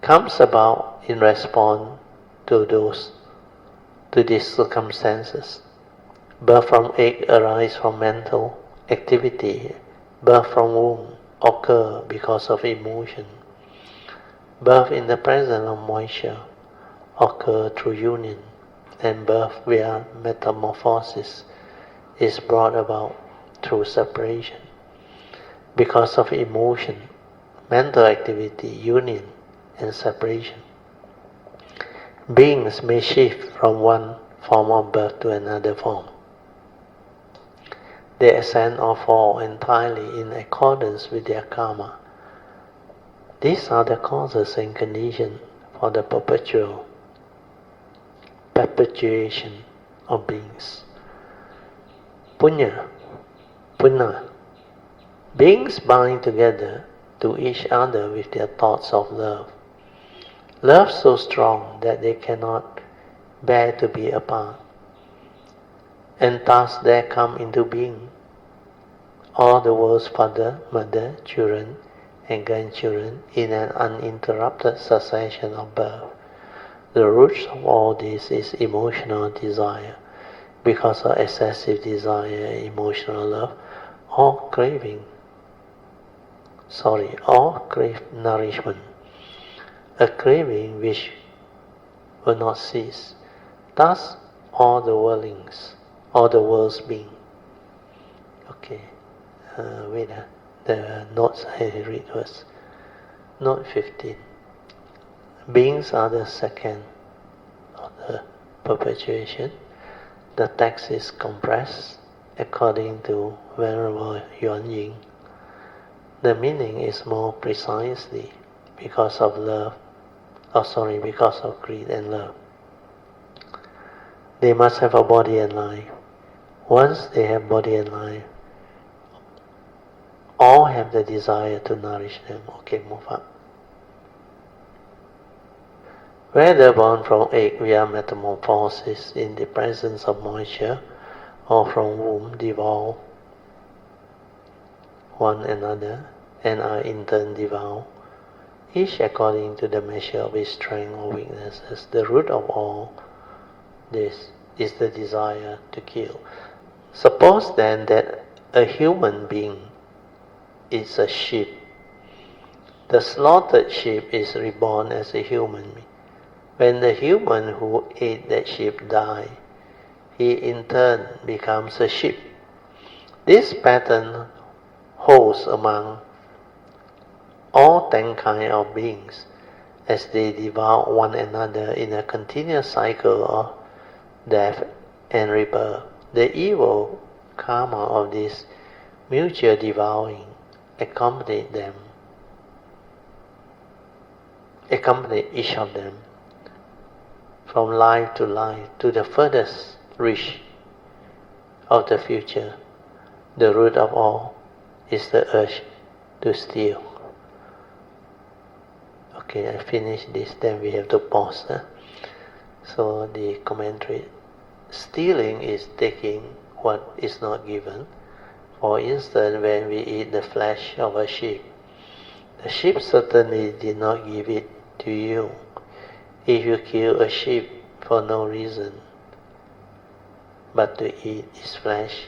comes about in response to these circumstances. Birth from egg arises from mental activity. Birth from womb occurs because of emotion. Birth in the presence of moisture occurs through union, and birth via metamorphosis is brought about through separation. Because of emotion, mental activity, union, and separation, beings may shift from one form of birth to another form. They ascend or fall entirely in accordance with their karma. These are the causes and conditions for the perpetuation of beings. Punya, Punna. Beings bind together to each other with their thoughts of love. Love so strong that they cannot bear to be apart. And thus there come into being all the world's father, mother, children, and grandchildren in an uninterrupted succession of birth. The root of all this is emotional desire. Because of excessive desire, emotional love, or crave nourishment. A craving which will not cease. Thus, all the world's being. Okay, the notes I read was note 15. Beings are the second of the perpetuation. The text is compressed according to Venerable Yuan Ying. The meaning is more precisely because of greed and love. They must have a body and life. Once they have body and life, all have the desire to nourish them. Okay, move up. Whether born from egg via metamorphosis in the presence of moisture, or from womb devour one another and are in turn devoured, each according to the measure of his strength or weaknesses. The root of all this is the desire to kill. Suppose then that a human being is a sheep. The slaughtered sheep is reborn as a human being. When the human who ate that sheep dies, he in turn becomes a sheep. This pattern holds among all 10 kinds of beings as they devour one another in a continuous cycle of death and rebirth. The evil karma of this mutual devouring accompany each of them from life to life to the furthest reach of the future. The root of all is the urge to steal. Okay, I finish this, then we have to pause. So the commentary. Stealing is taking what is not given. For instance, when we eat the flesh of a sheep, the sheep certainly did not give it to you. If you kill a sheep for no reason but to eat its flesh,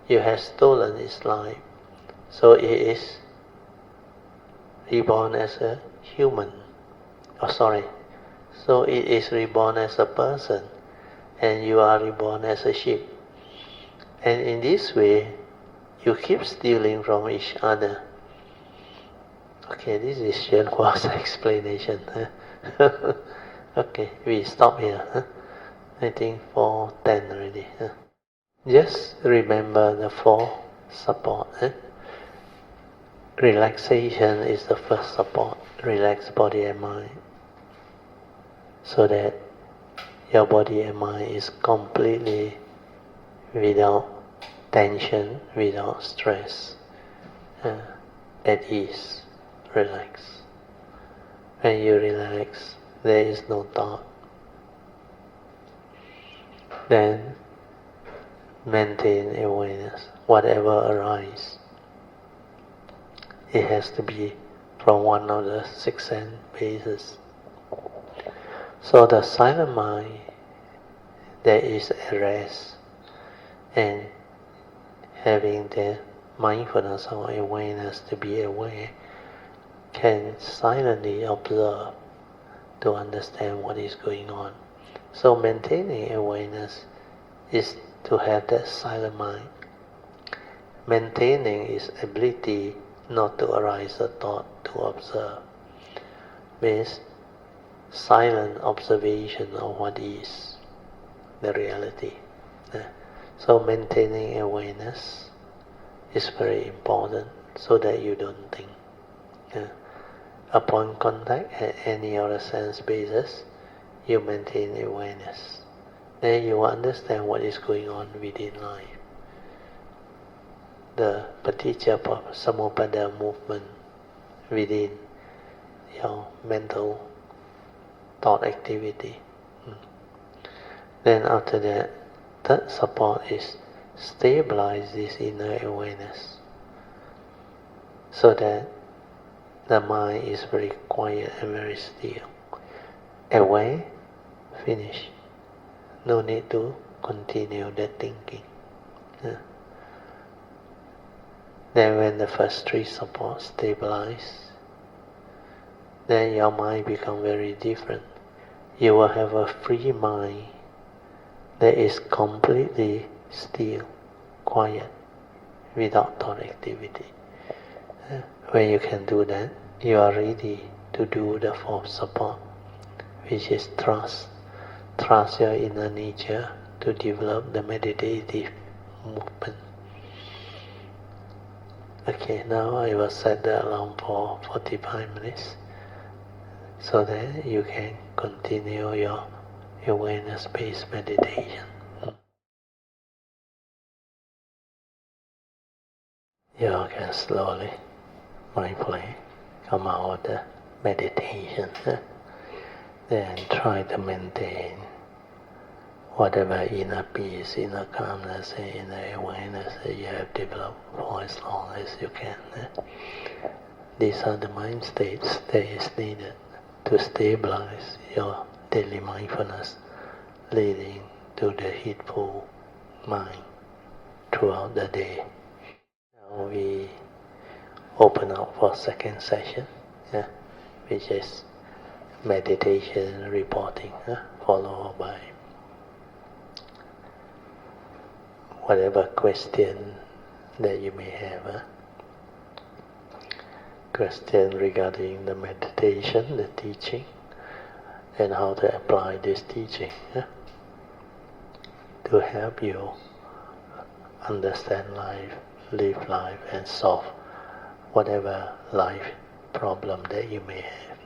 you have stolen its life. So it is reborn as a human. So it is reborn as a person, and you are reborn as a sheep. And in this way, you keep stealing from each other. Okay, this is Xuan Hua's explanation. Okay, we stop here. I think 4:10 already. Just remember the 4 support. Relaxation is the first support. Relax body and mind, so that your body and mind is completely without tension without stress, at ease, relax. When you relax, there is no thought. Then maintain awareness. Whatever arises, it has to be from one of the 6 sense bases. So the silent mind, there is a rest, and having the mindfulness or awareness to be aware can silently observe to understand what is going on. So maintaining awareness is to have that silent mind. Maintaining is ability not to arise a thought to observe. Means silent observation of what is the reality. So maintaining awareness is very important so that you don't think. Upon contact at any other sense basis, you maintain awareness. Then you will understand what is going on within life. The paticca samuppada movement within your mental thought activity. Then after that, third support is stabilize this inner awareness so that the mind is very quiet and very still. Aware, finish. No need to continue the thinking. Then when the first three supports stabilize, then your mind becomes very different. You will have a free mind that is completely still, quiet, without thought activity. When you can do that, you are ready to do the fourth support, which is trust. Trust your inner nature to develop the meditative movement. Okay, now I will set the alarm for 45 minutes so that you can continue your awareness-based meditation. You can slowly, mindfully come out of the meditation. Then try to maintain whatever inner peace, inner calmness, and inner awareness that you have developed for as long as you can. These are the mind states that is needed to stabilize your daily mindfulness, leading to the heedful mind throughout the day. Now we open up for second session, which is meditation reporting, followed by whatever question that you may have. Question regarding the meditation, the teaching, and how to apply this teaching to help you understand life, live life, and solve whatever life problem that you may have.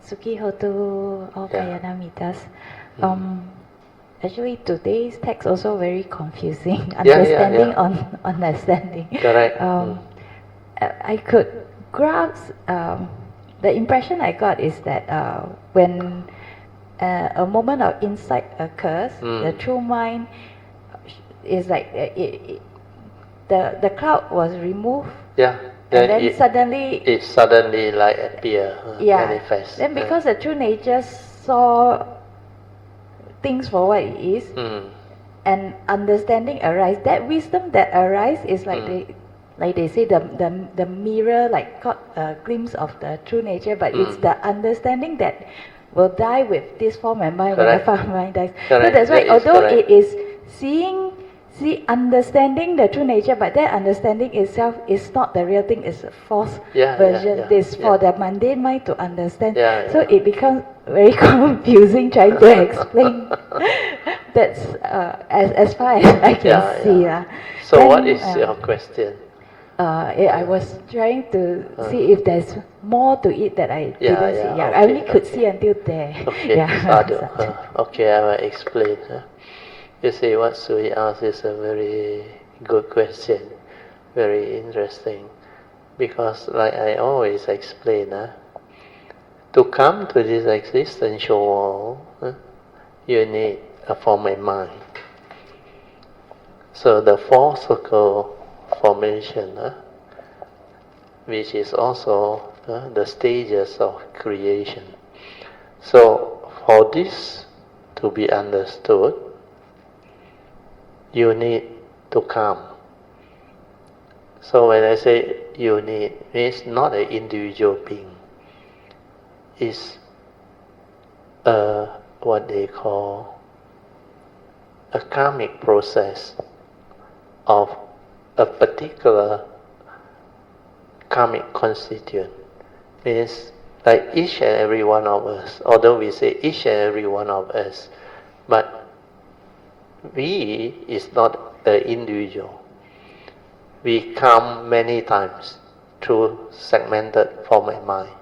Suki Hotu Okayana Actually, today's text also very confusing. Understanding on understanding. Correct. I could grasp the impression I got is that when a moment of insight occurs, the true mind is like the cloud was removed. Then and then suddenly it suddenly like appear, manifest. Then because the true nature saw things for what it is, and understanding arise. That wisdom that arise is like they say the mirror, like caught a glimpse of the true nature, but it's the understanding that will die with this form and mind when the form mind dies. Correct. So that's why, That although it is understanding the true nature, but that understanding itself is not the real thing, it's a false version. This for the mundane mind to understand. So it becomes very confusing trying to explain. That's as far as I can see. So then, what is your question? I was trying to see if there's more to it that I didn't see. I only could see until there. Okay, I will explain. You see, what Soo Yee asked is a very good question, very interesting, because like I always explain, to come to this existential world, you need a form of mind. So the four circle formation, which is also the stages of creation. So for this to be understood, you need to come. So when I say you need, it's not an individual being. It's what they call a karmic process of a particular karmic constituent. Means like each and every one of us, although we say each and every one of us, but we is not an individual. We come many times through segmented form and mind.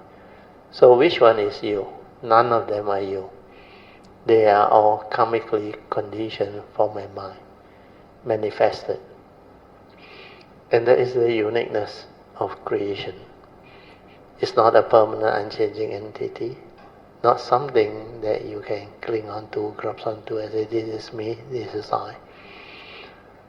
So which one is you? None of them are you. They are all karmically conditioned form and mind, manifested. And that is the uniqueness of creation. It's not a permanent, unchanging entity, not something that you can cling on to, grasp onto and say, this is me, this is I.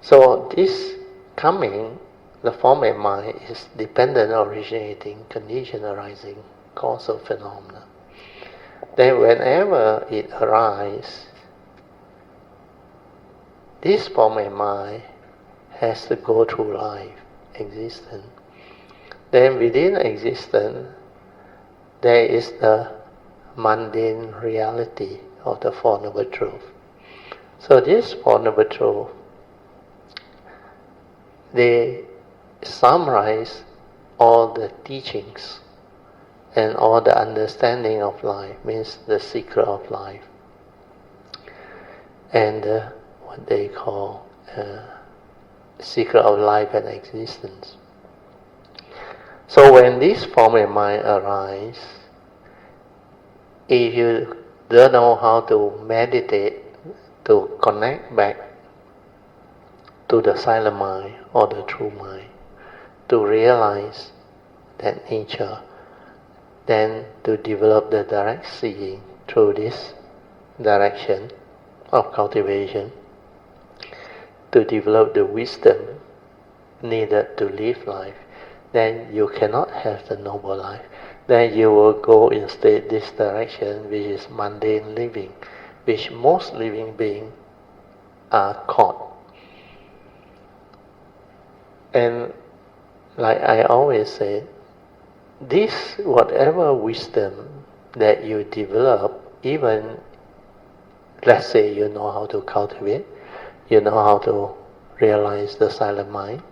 So this coming, the form and mind, is dependent, originating, condition arising, causal phenomena. Then whenever it arises, this form and mind has to go through life, existence. Then within existence, there is the mundane reality of the Four Noble Truths. So this Four Noble Truths, they summarize all the teachings and all the understanding of life, means the secret of life, and what they call secret of life and existence. So when this form and mind arise, if you don't know how to meditate, to connect back to the silent mind or the true mind, to realize that nature, then to develop the direct seeing through this direction of cultivation, to develop the wisdom needed to live life, then you cannot have the noble life. Then you will go instead this direction, which is mundane living, which most living beings are caught. And like I always say, this whatever wisdom that you develop, even let's say you know how to cultivate, you know how to realize the silent mind,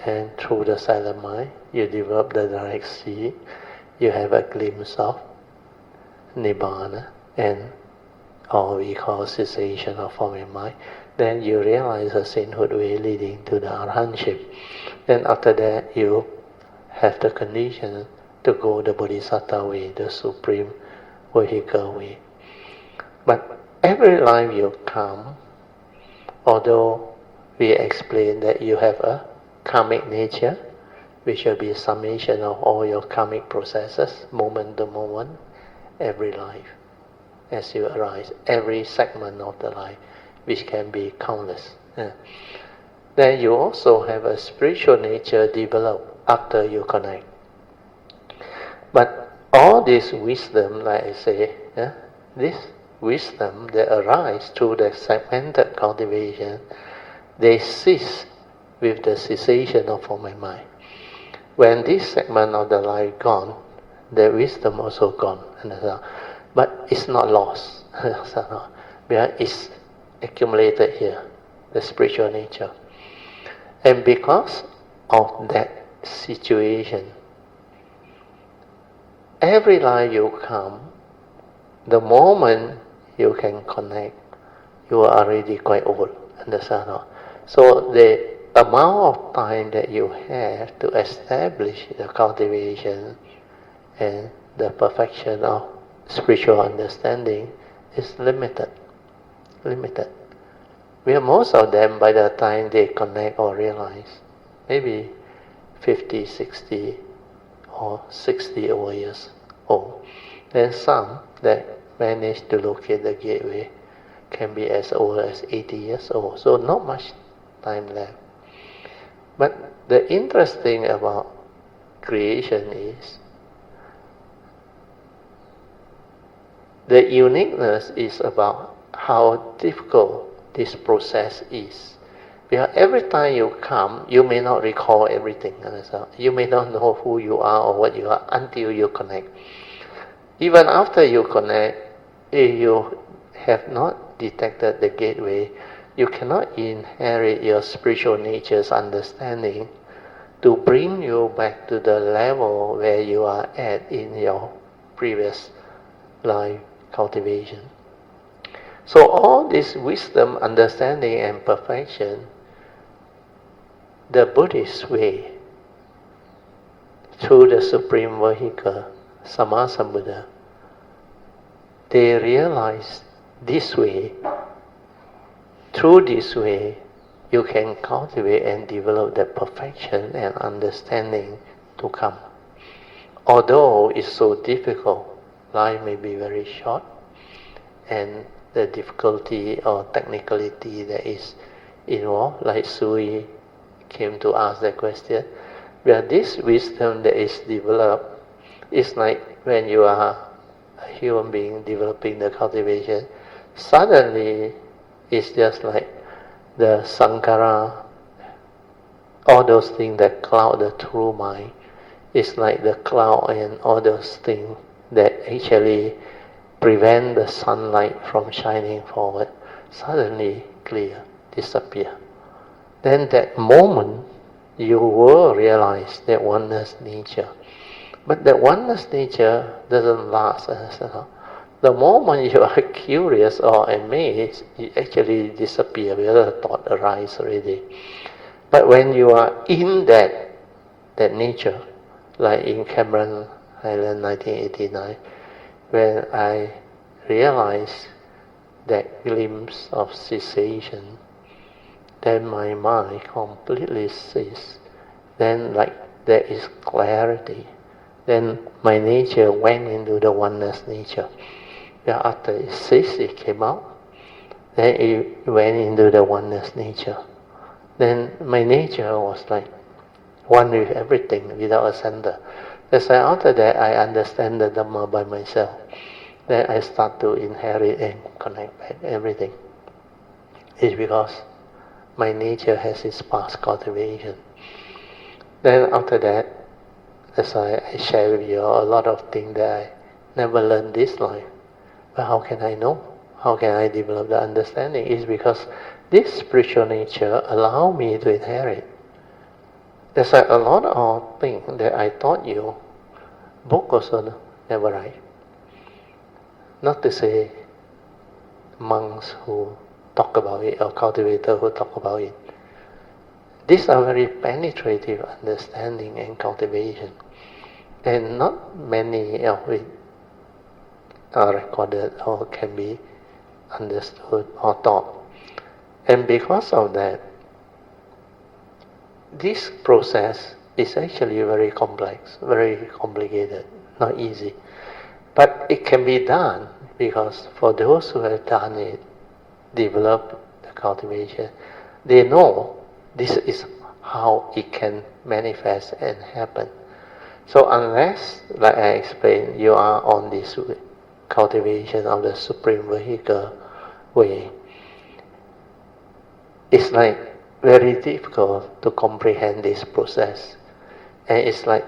and through the silent mind you develop the direct see, you have a glimpse of Nibbana and all we call cessation of form and mind. Then you realize a sainthood way leading to the arahantship. Then after that you have the condition to go the bodhisattva way, the supreme vehicle way. But every life you come, although we explain that you have a karmic nature, which will be a summation of all your karmic processes, moment to moment, every life, as you arise, every segment of the life, which can be countless. Then you also have a spiritual nature developed after you connect. But all this wisdom, like I say, this wisdom that arises through the segmented cultivation, they cease with the cessation of form and mind. When this segment of the life gone, the wisdom also gone. But it's not lost. Because it's accumulated here, the spiritual nature. And because of that situation, every life you come, the moment you can connect, you are already quite old. Understand? So the amount of time that you have to establish the cultivation and the perfection of spiritual understanding is limited. where most of them, by the time they connect or realize, maybe 50, 60, or 60 over years old. Then some that manage to locate the gateway can be as old as 80 years old. So not much time left. But the interesting about creation is the uniqueness is about how difficult this process is. Because every time you come, you may not recall everything. You may not know who you are or what you are until you connect. Even after you connect, if you have not detected the gateway, you cannot inherit your spiritual nature's understanding to bring you back to the level where you are at in your previous life cultivation. So all this wisdom, understanding and perfection, the Buddhist way, through the supreme vehicle, Sammasambuddha, they realize this way, through this way, you can cultivate and develop the perfection and understanding to come. Although it's so difficult, life may be very short, and the difficulty or technicality that is involved, like Soo Yee came to ask that question, where this wisdom that is developed is like when you are a human being developing the cultivation, suddenly it's just like the sankhara, all those things that cloud the true mind. It's like the cloud and all those things that actually prevent the sunlight from shining forward, suddenly clear, disappear. Then that moment you will realize that oneness nature. But that oneness nature doesn't last. The moment you are curious or amazed, it actually disappears because the thought arises already. But when you are in that nature, like in Cameron Island 1989, when I realized that glimpse of cessation, then my mind completely ceased. Then like there is clarity. Then my nature went into the oneness nature. Then after it ceased, it came out. Then it went into the oneness nature. Then my nature was like one with everything without a center. That's why after that I understand the Dhamma by myself. Then I start to inherit and connect back everything. It's because my nature has its past cultivation. Then after that, as I share with you a lot of things that I never learned this life. But how can I know? How can I develop the understanding? It's because this spiritual nature allows me to inherit. There's a lot of things that I taught you, book also never write. Not to say monks who talk about it or cultivators who talk about it. These are very penetrative understanding and cultivation. And not many of it are recorded or can be understood or taught. And because of that, this process is actually very complex, very complicated, not easy. But it can be done because for those who have done it, developed the cultivation, they know this is how it can manifest and happen. So unless, like I explained, you are on this cultivation of the supreme vehicle way, it's like very difficult to comprehend this process. And it's like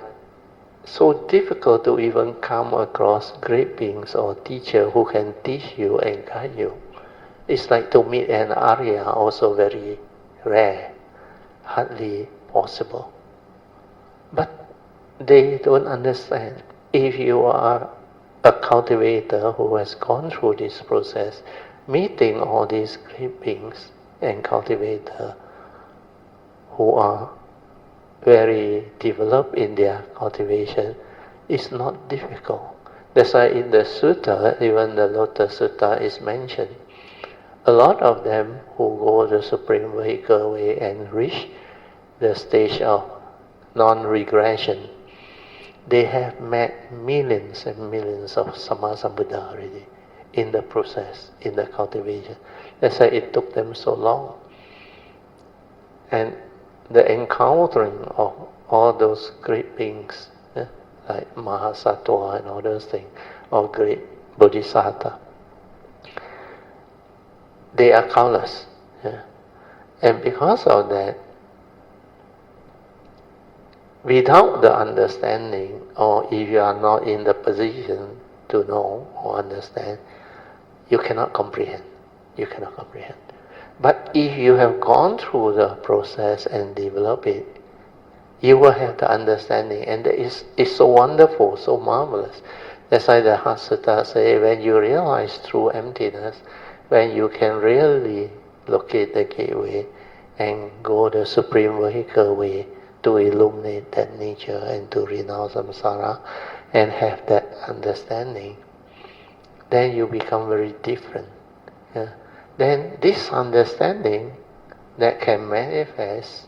so difficult to even come across great beings or teacher who can teach you and guide you. It's like to meet an Arya also very rare, hardly possible. But they don't understand. If you are a cultivator who has gone through this process, meeting all these great beings and cultivators who are very developed in their cultivation, is not difficult. That's why in the sutta, even the Lotus Sutta is mentioned. a lot of them who go the Supreme Vehicle way and reach the stage of non-regression, they have met millions and millions of Sammasambuddha already in the process, in the cultivation. That's why it took them so long. And the encountering of all those great beings, like Mahasattva and all those things, or great Bodhisattva, they are countless. And because of that, without the understanding, or if you are not in the position to know or understand, you cannot comprehend. You cannot comprehend. But if you have gone through the process and developed it, you will have the understanding, and it's so wonderful, so marvelous. That's why the Heart Sutta say, when you realize true emptiness, when you can really locate the gateway and go the Supreme Vehicle way to illuminate that nature and to renounce samsara and have that understanding, then you become very different. Then this understanding that can manifest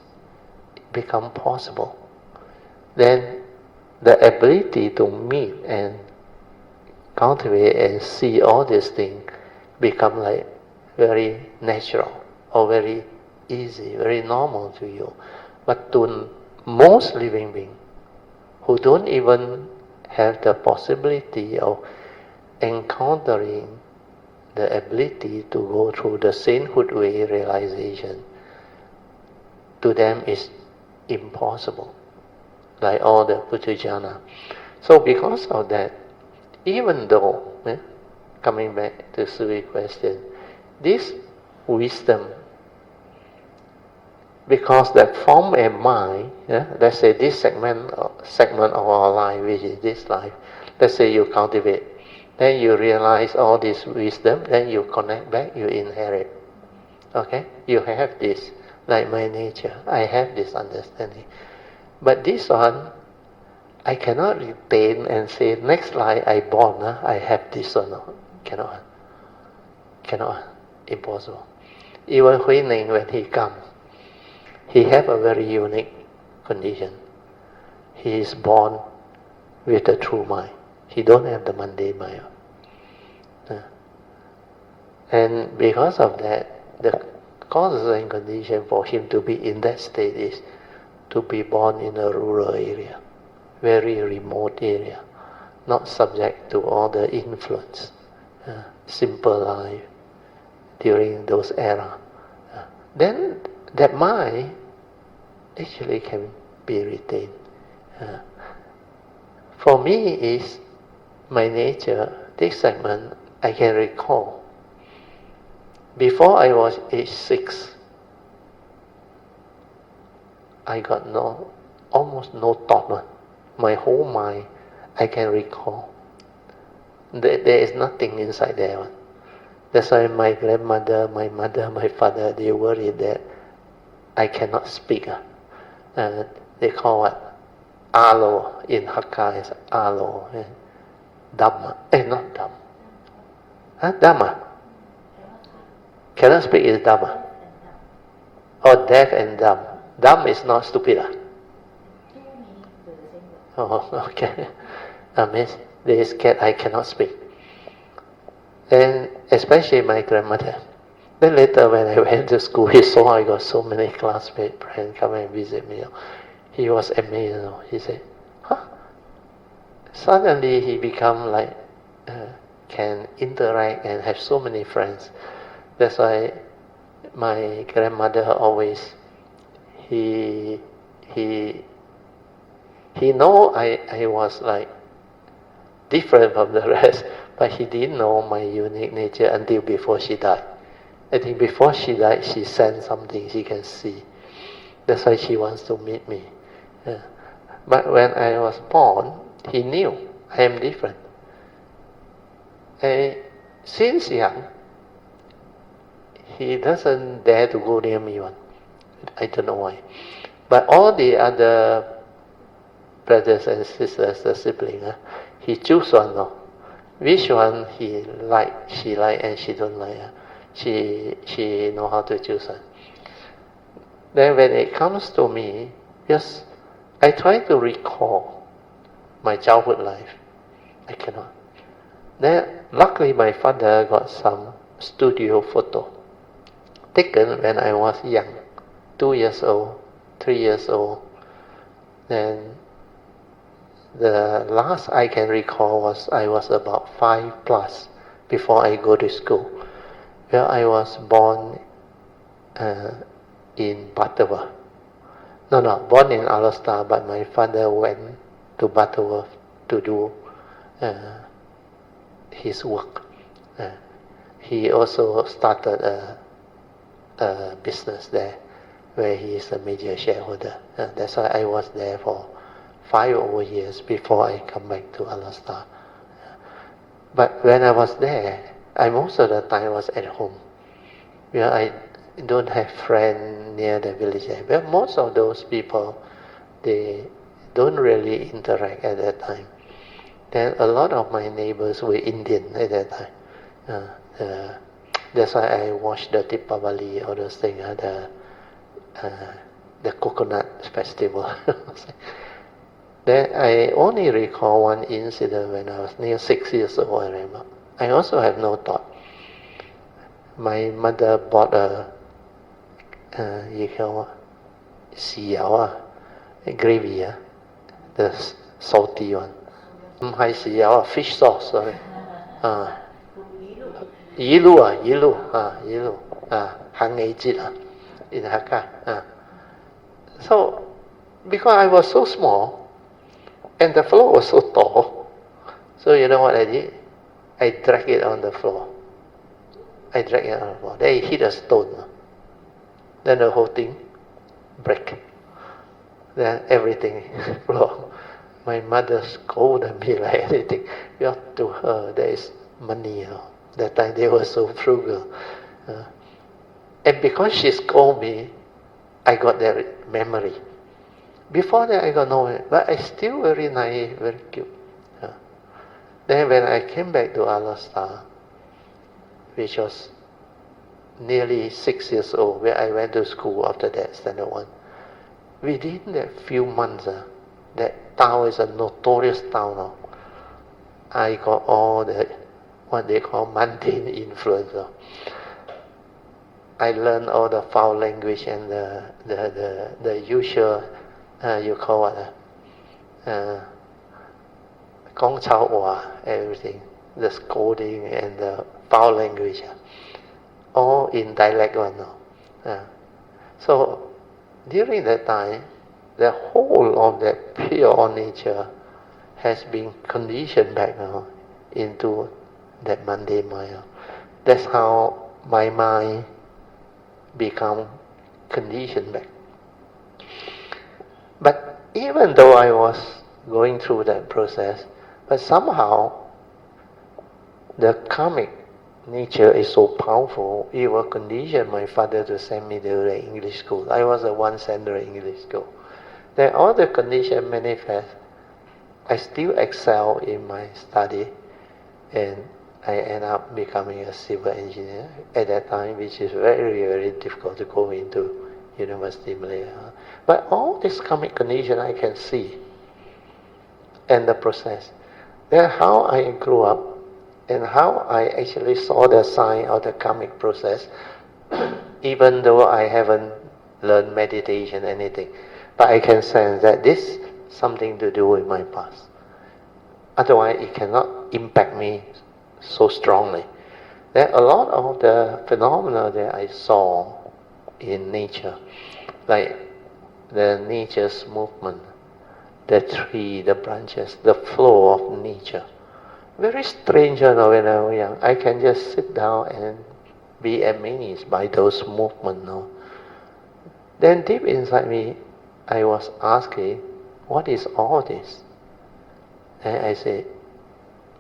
become possible. Then the ability to meet and cultivate and see all these things become like very natural or very easy, very normal to you. But to most living beings who don't even have the possibility of encountering the ability to go through the sainthood way realization, to them is impossible, like all the Puja. So because of that, even though, coming back to Soo Yee's question, this wisdom, because that form a mind, let's say this segment of our life, which is this life, let's say you cultivate, then you realize all this wisdom, then you connect back, you inherit. Okay? You have this, like my nature, I have this understanding. But this one, I cannot retain and say, next life I born, I have this or not. Cannot. Impossible. Even Huining, when he comes, he have a very unique condition. He is born with the true mind. He don't have the mundane mind. And because of that, the causes and condition for him to be in that state is to be born in a rural area, very remote area, not subject to all the influence, simple life during those era. Then that mind actually can be retained. For me, is my nature, this segment, I can recall. Before I was age 6, I got almost no thought. My whole mind, I can recall. There is nothing inside there. That's why my grandmother, my mother, my father, they worried that I cannot speak. They call it alo in Hakka is alo. Dhamma. Not Dhamma. Dhamma. Cannot speak is Dhamma. Or deaf and dumb. Dumb is not stupid. Oh, okay. That means they are scared I cannot speak. And especially my grandmother. Then later when I went to school, he saw I got so many classmates, friends come and visit me. He was amazed. He said, Suddenly he become like, can interact and have so many friends. That's why my grandmother always, he know I was like different from the rest, but he didn't know my unique nature until before she died. I think before she died, she sensed something she can see. That's why she wants to meet me. But when I was born, he knew I am different. And since young, he doesn't dare to go near me. I don't know why. But all the other brothers and sisters, the siblings, he choose one. Which one he like, she like, and she don't like. she know how to choose one. Then when it comes to me, yes, I try to recall my childhood life. I cannot. Then luckily my father got some studio photo taken when I was young, 2 years old, 3 years old. Then the last I can recall was I was about 5 plus before I go to school. Well, I was born in Butterworth. No, born in Alasta, but my father went to Butterworth to do his work. He also started a business there where he is a major shareholder. That's why I was there for 5 over years before I come back to Alasta. But when I was there, I most of the time was at home. I don't have friends near the village. Well, most of those people, they don't really interact at that time. Then a lot of my neighbors were Indian at that time. That's why I watched the Deepavali, all those things, the coconut festival. Then I only recall one incident when I was near 6 years old, I remember. I also have no thought. My mother bought a gravy, the salty one. Fish sauce, sorry. Yilu, in Hakka. So, because I was so small, and the floor was so tall, so you know what I did? I dragged it on the floor. Then it hit a stone. Then the whole thing break. Then everything floor. My mother scolded me like anything. To her, there is money. That time they were so frugal. And because she scolded me, I got that memory. Before that, I got no memory. But I still very naive, very cute. Then when I came back to Alasta, which was nearly 6 years old, where I went to school after that, standard 1. Within that few months, that town is a notorious town now. I got all the, what they call mundane influence. I learned all the foul language and the usual, you call what, Gong Chao Hua, everything, the scolding and the foul language, all in dialect one now. So during that time, the whole of that pure nature has been conditioned back now into that mundane mind. That's how my mind become conditioned back. But even though I was going through that process, but somehow the karmic nature is so powerful, it will condition my father to send me to the English school. I was a one-center English school. Then all the condition manifest. I still excel in my study, and I end up becoming a civil engineer at that time, which is very, very difficult to go into University of Malaya. But all this karmic condition I can see, and the process. Then how I grew up, and how I actually saw the sign of the karmic process, even though I haven't learned meditation, anything. But I can sense that this something to do with my past. Otherwise, it cannot impact me so strongly. There are a lot of the phenomena that I saw in nature, like the nature's movement, the tree, the branches, the flow of nature. Very strange, when I was young. I can just sit down and be amazed by those movements. Then deep inside me, I was asking, what is all this? And I said,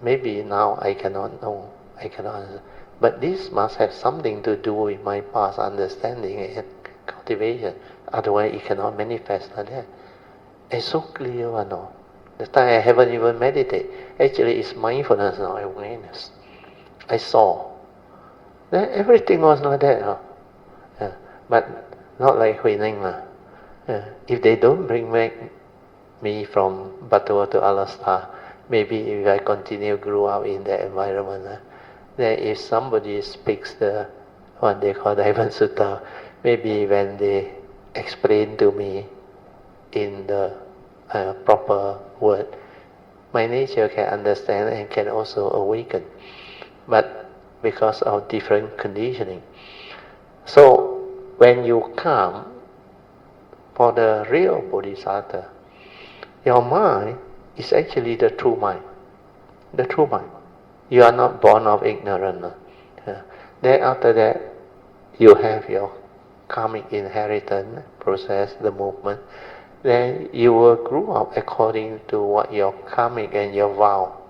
maybe now I cannot know, I cannot answer. But this must have something to do with my past understanding and cultivation. Otherwise it cannot manifest like that. It's so clear, The time I haven't even meditated. Actually it's mindfulness now, awareness. I saw. Then everything was like that. But not like Hui Ning. If they don't bring back me from Batua to Alastar, maybe if I continue grow up in that environment, then if somebody speaks the what they call Dhamma Sutta, maybe when they explain to me in the proper word, my nature can understand and can also awaken, but because of different conditioning. So when you come for the real Bodhisattva, your mind is actually the true mind. The true mind. You are not born of ignorance. Then after that, you have your karmic inheritance process, the movement. Then you will grow up according to what your karmic and your vow,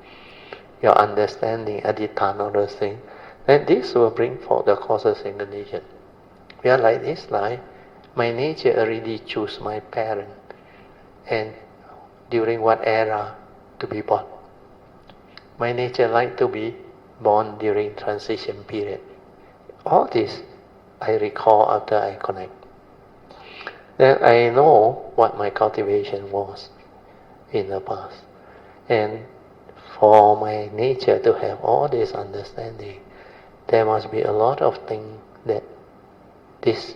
your understanding, adhitthana, all those things. Then this will bring forth the causes and conditions. We are like this life. My nature already choose my parent and during what era to be born. My nature like to be born during transition period. All this I recall after I connect. Then I know what my cultivation was in the past. And for my nature to have all this understanding, there must be a lot of things that this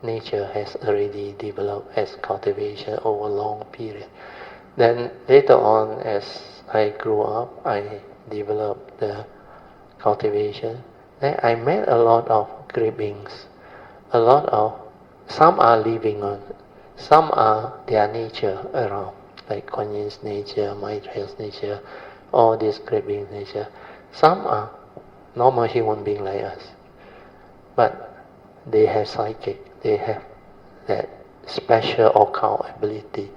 nature has already developed as cultivation over a long period. Then later on, as I grew up, I developed the cultivation. Then I met a lot of great beings. Some are living on, some are their nature around, like Kuan Yin's nature, Maitreya's nature, all these great beings' nature. Some are normal human beings like us, but they have psychic, they have that special occult ability.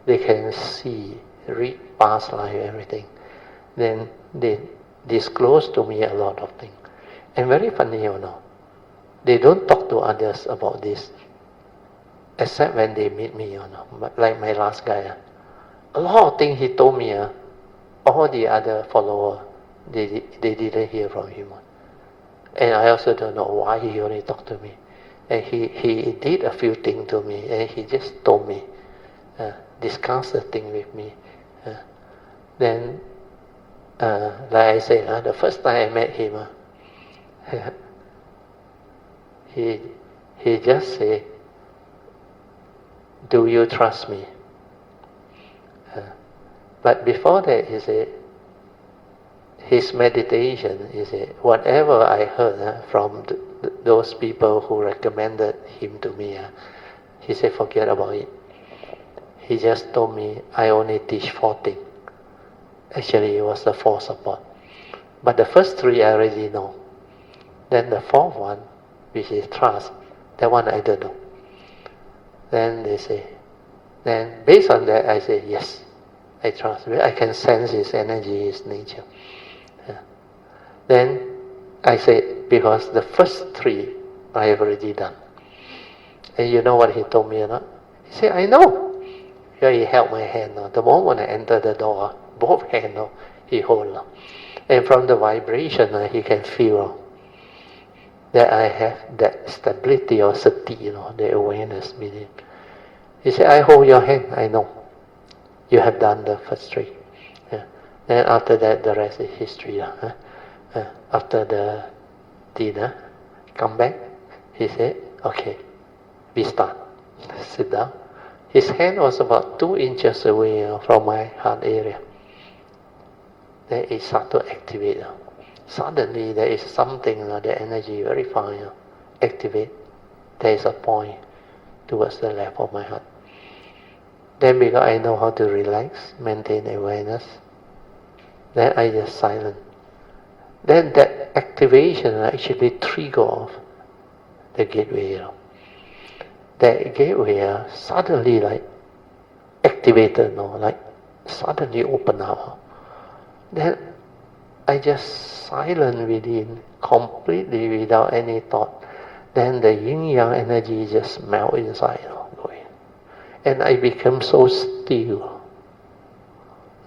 They can see, read past life, everything. Then they disclose to me a lot of things. And very funny, they don't talk to others about this, except when they meet me, But like my last guy, a lot of things he told me, all the other followers, they didn't hear from him. And I also don't know why he only talked to me. And he did a few things to me, and he just told me, discussed the thing with me. Then, like I said, the first time I met him, he just said, "Do you trust me?" But before that, he said, his meditation, he said, whatever I heard from those people who recommended him to me, he said, forget about it. He just told me, I only teach 4 things. Actually, it was the 4 support. But the first 3 I already know. Then the 4th one, which is trust, that one I don't know. Then they say, then based on that, I say, yes, I trust. I can sense his energy, his nature. Then I said, because the first 3 I have already done. And you know what he told me or not? He said, I know. Here he held my hand. The moment I entered the door, both hands he hold. And from the vibration, he can feel that I have that stability or sati, the awareness within. He said, I hold your hand, I know. You have done the first 3. Then after that, the rest is history. After the dinner, come back, he said, okay, we start. Sit down. His hand was about 2 inches away from my heart area. Then it started to activate. Suddenly there is something, the energy very fine, activate. There is a point towards the left of my heart. Then because I know how to relax, maintain awareness, then I just silent. Then that activation actually trigger off the gateway. That gateway suddenly like activated, like suddenly open up. Then I just silent within, completely without any thought. Then the yin-yang energy just melt inside, going. And I become so still.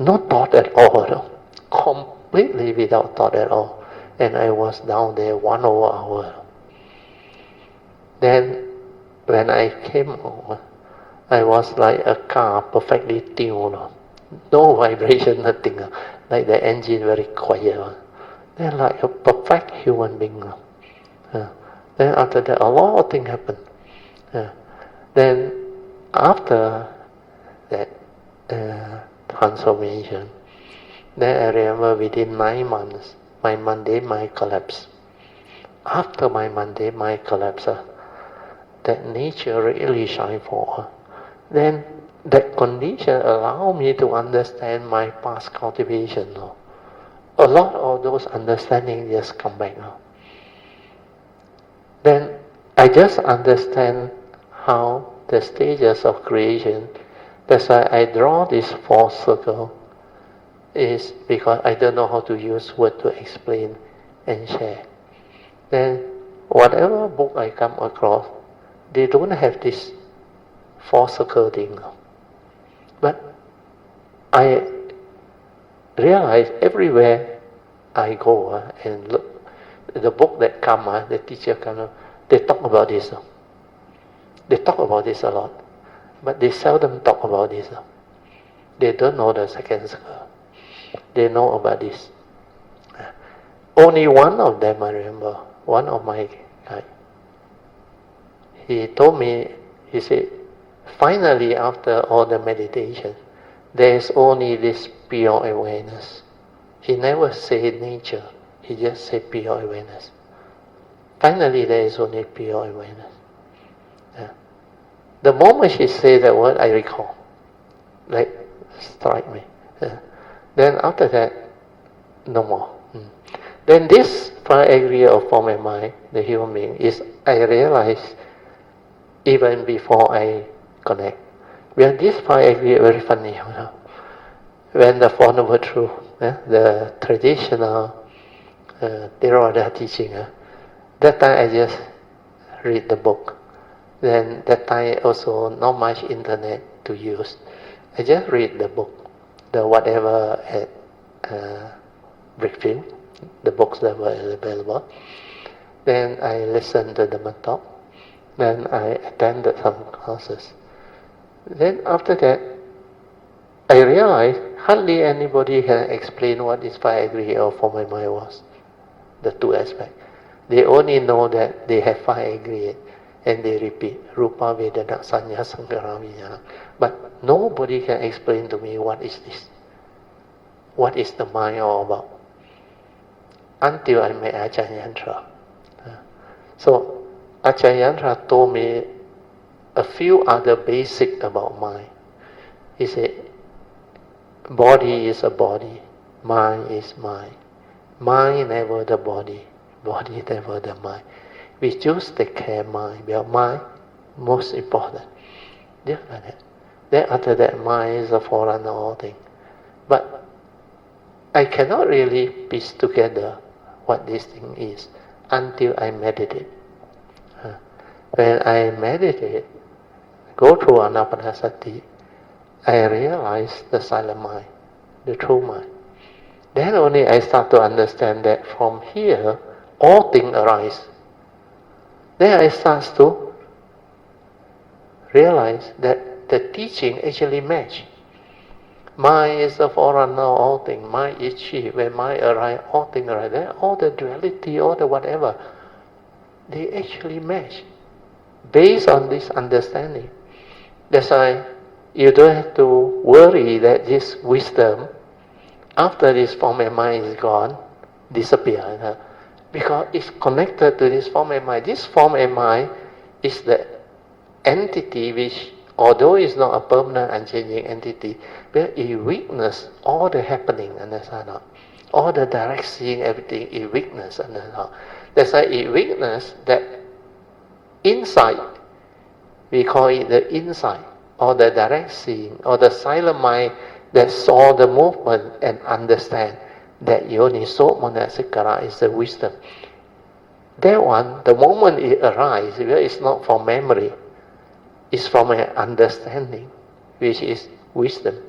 No thought at all, completely without thought at all. and I was down there 1 whole hour. Then when I came over, I was like a car perfectly tuned, no vibration, nothing, like the engine very quiet. Then like a perfect human being. Then after that, a lot of things happened. Then after that transformation, then I remember within 9 months, my Monday mind collapsed. After my Monday mind collapse, that nature really shine for. Then that condition allowed me to understand my past cultivation. A lot of those understanding just come back now. Then I just understand how the stages of creation. That's why I draw this 4 circle, is because I don't know how to use word to explain and share. Then whatever book I come across, they don't have this 4 circle thing. But I realize everywhere I go and look, the book that come, the teacher come, they talk about this. They talk about this a lot, but they seldom talk about this. They don't know the second circle. They know about this. Only one of them I remember, one of my guys. He told me, he said, finally after all the meditation, there is only this pure awareness. He never said nature, he just said pure awareness. Finally there is only pure awareness. The moment she said that word, I recall. Like, strike me. Then after that, no more. Then this 5 area of form and mind, the human being, is I realize even before I connect. Well, this 5 area very funny. When the Four Noble Truths, the traditional Theravada teaching, that time I just read the book. Then that time also not much internet to use. I just read the book, the whatever at Brickfield, the books that were available. Then I listened to the talk. Then I attended some classes. Then after that, I realized hardly anybody can explain what this 5 aggregate of form and mind was. The 2 aspects. They only know that they have 5 aggregate and they repeat Rupa, Vedana, Sanya, Sankhara, Vijnana. But nobody can explain to me what is this. What is the mind all about? Until I met Acharyantra. So Acharyantra told me a few other basic about mind. He said, body is a body, mind is mind. Mind never the body, body never the mind. We just take care of mind, but mind most important. Just like that. Then after that, mind is a forerunner of all things. But I cannot really piece together what this thing is until I meditate. When I meditate, go through Anapanasati, I realize the silent mind, the true mind. Then only I start to understand that from here, all things arise. Then I start to realize that the teaching actually match. Mind is the forerunner of all things. Mind is chi. When mind arrives, all things arise. Then all the duality, all the whatever, they actually match. Based on this understanding. That's why you don't have to worry that this wisdom, after this form and mind is gone, disappear. Because it's connected to this form and mind. This form and mind is the entity which, although it's not a permanent unchanging entity, but it witness all the happening, understand? All the direct seeing, everything, it witness, understand? That's why it witness that insight, we call it the insight, or the direct seeing, or the silent mind that saw the movement and understand that Yoniso Manasikara is the wisdom. That one, the moment it arises, it's not from memory, it's from an understanding, which is wisdom.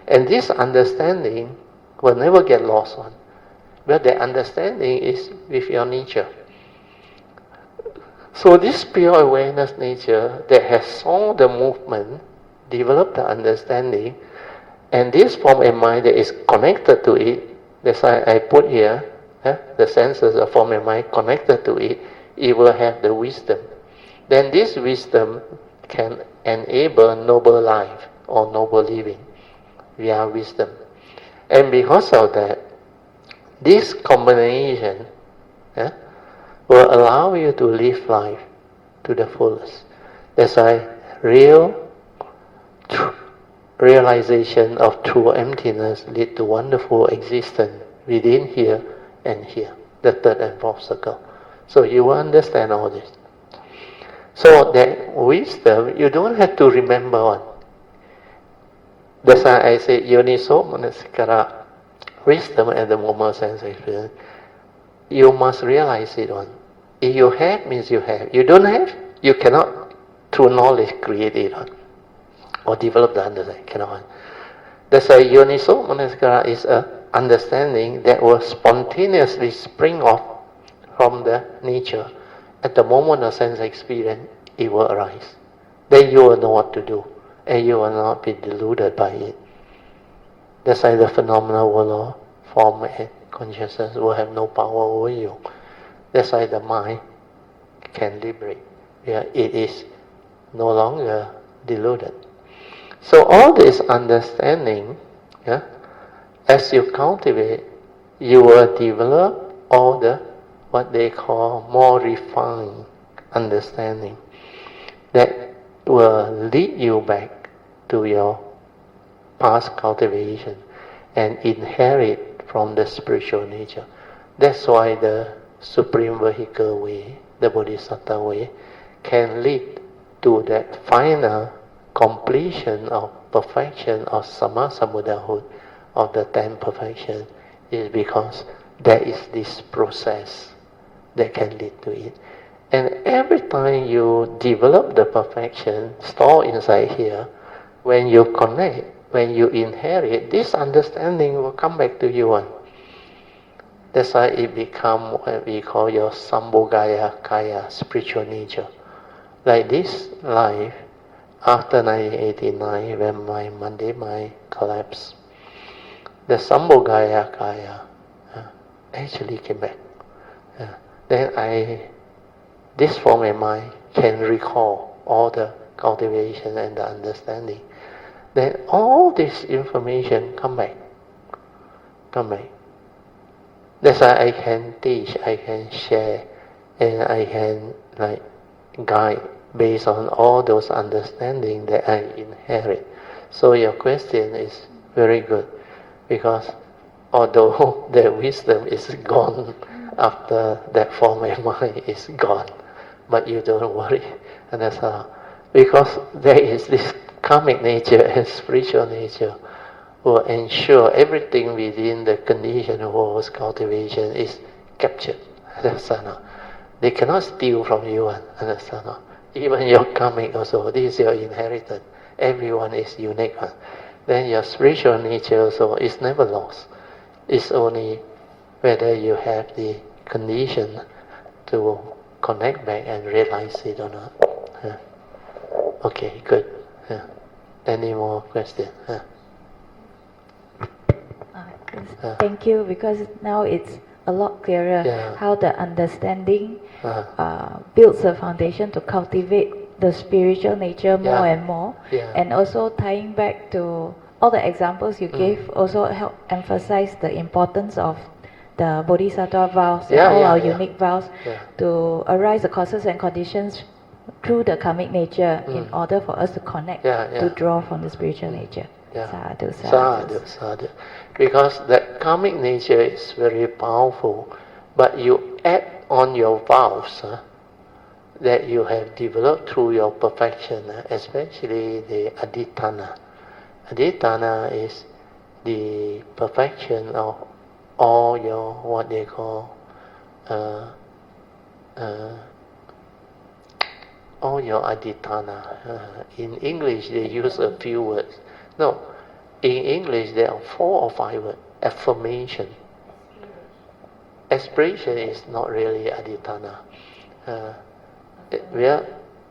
And this understanding will never get lost on. but the understanding is with your nature. So this pure awareness nature that has saw the movement, developed the understanding, and this form and mind that is connected to it, that's why I put here, the senses of form and mind connected to it, it will have the wisdom. Then this wisdom can enable noble life or noble living via wisdom. And because of that, this combination will allow you to live life to the fullest. That's why realization of true emptiness lead to wonderful existence within here and here, the third and fourth circle. So you will understand all this. So that wisdom, you don't have to remember one. That's why I say Yoniso Manasikara, wisdom at the moment of sense experience. You must realize it one. If you have, means you have. You don't have, you cannot, through knowledge, create it one. Or develop the understanding. Cannot. That's why Yoniso Manasikara is an understanding that will spontaneously spring off from the nature. At the moment of sense experience, it will arise. Then you will know what to do, and you will not be deluded by it. That's why the phenomenal world of form and consciousness will have no power over you. That's why the mind can liberate. Yeah, it is no longer deluded. So all this understanding, as you cultivate, you will develop all the what they call more refined understanding that will lead you back to your past cultivation and inherit from the spiritual nature. That's why the Supreme Vehicle way, the Bodhisattva way, can lead to that final completion of perfection of Sammasambuddhahood, of the 10 perfection, is because there is this process that can lead to it. And every time you develop the perfection stored inside here, when you connect, when you inherit, this understanding will come back to you one. That's why it becomes what we call your Sambhogaya Kaya, spiritual nature. Like this life, after 1989, when my Monday mind collapsed, the Sambhogaya Kaya actually came back. Then this form of mind can recall all the cultivation and the understanding. Then all this information come back. That's why I can teach, I can share, and I can guide based on all those understanding that I inherit. So your question is very good, because although the wisdom is gone after that form of mind is gone, but you don't worry, and that's how, because there is this karmic nature and spiritual nature will ensure everything within the condition of world's cultivation is captured. Understand? They cannot steal from you, understand? Even your karmic also, this is your inheritance. Everyone is unique. Then your spiritual nature also is never lost. It's only whether you have the condition to connect back and realize it or not. Okay, good. Any more questions? Thank you, because now it's a lot clearer how the understanding builds a foundation to cultivate the spiritual nature more and more, and also tying back to all the examples you gave also help emphasize the importance of the Bodhisattva vows and all our unique vows to arise the causes and conditions through the karmic nature in order for us to connect, to draw from the spiritual nature. Sadhu, sadhu. Sadhu. Because that karmic nature is very powerful, but you add on your vows that you have developed through your perfection, especially the adhitthana. Adhitthana is the perfection of all your, what they call, all your adhitthana. In English they use a few words. No, in English there are 4 or 5 words. Affirmation. expression is not really adhitthana. Well,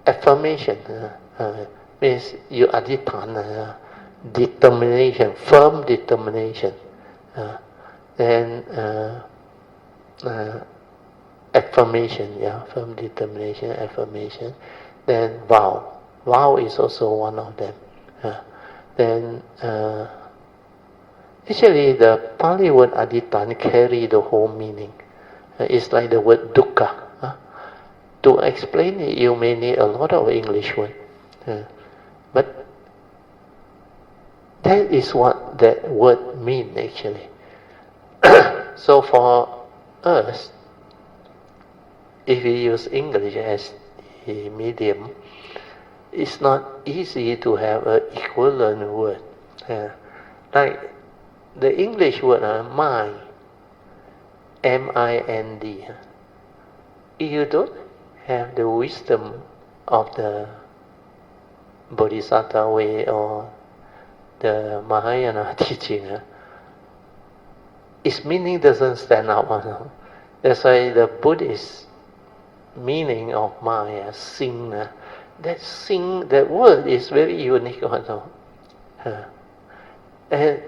affirmation means you adhitthana, determination, firm determination. Then affirmation, firm determination, affirmation. Then vow. Vow is also one of them. Then actually the Pali word adhitthana carry the whole meaning. It's like the word dukkha. To explain it, you may need a lot of English word. But that is what that word means actually. So for us, if we use English as a medium, it's not easy to have an equivalent word. Like the English word mind, M-I-N-D. If you don't have the wisdom of the Bodhisattva way or the Mahayana teaching, its meaning doesn't stand out. That's why the Buddhist meaning of mind, sing, that word is very unique. And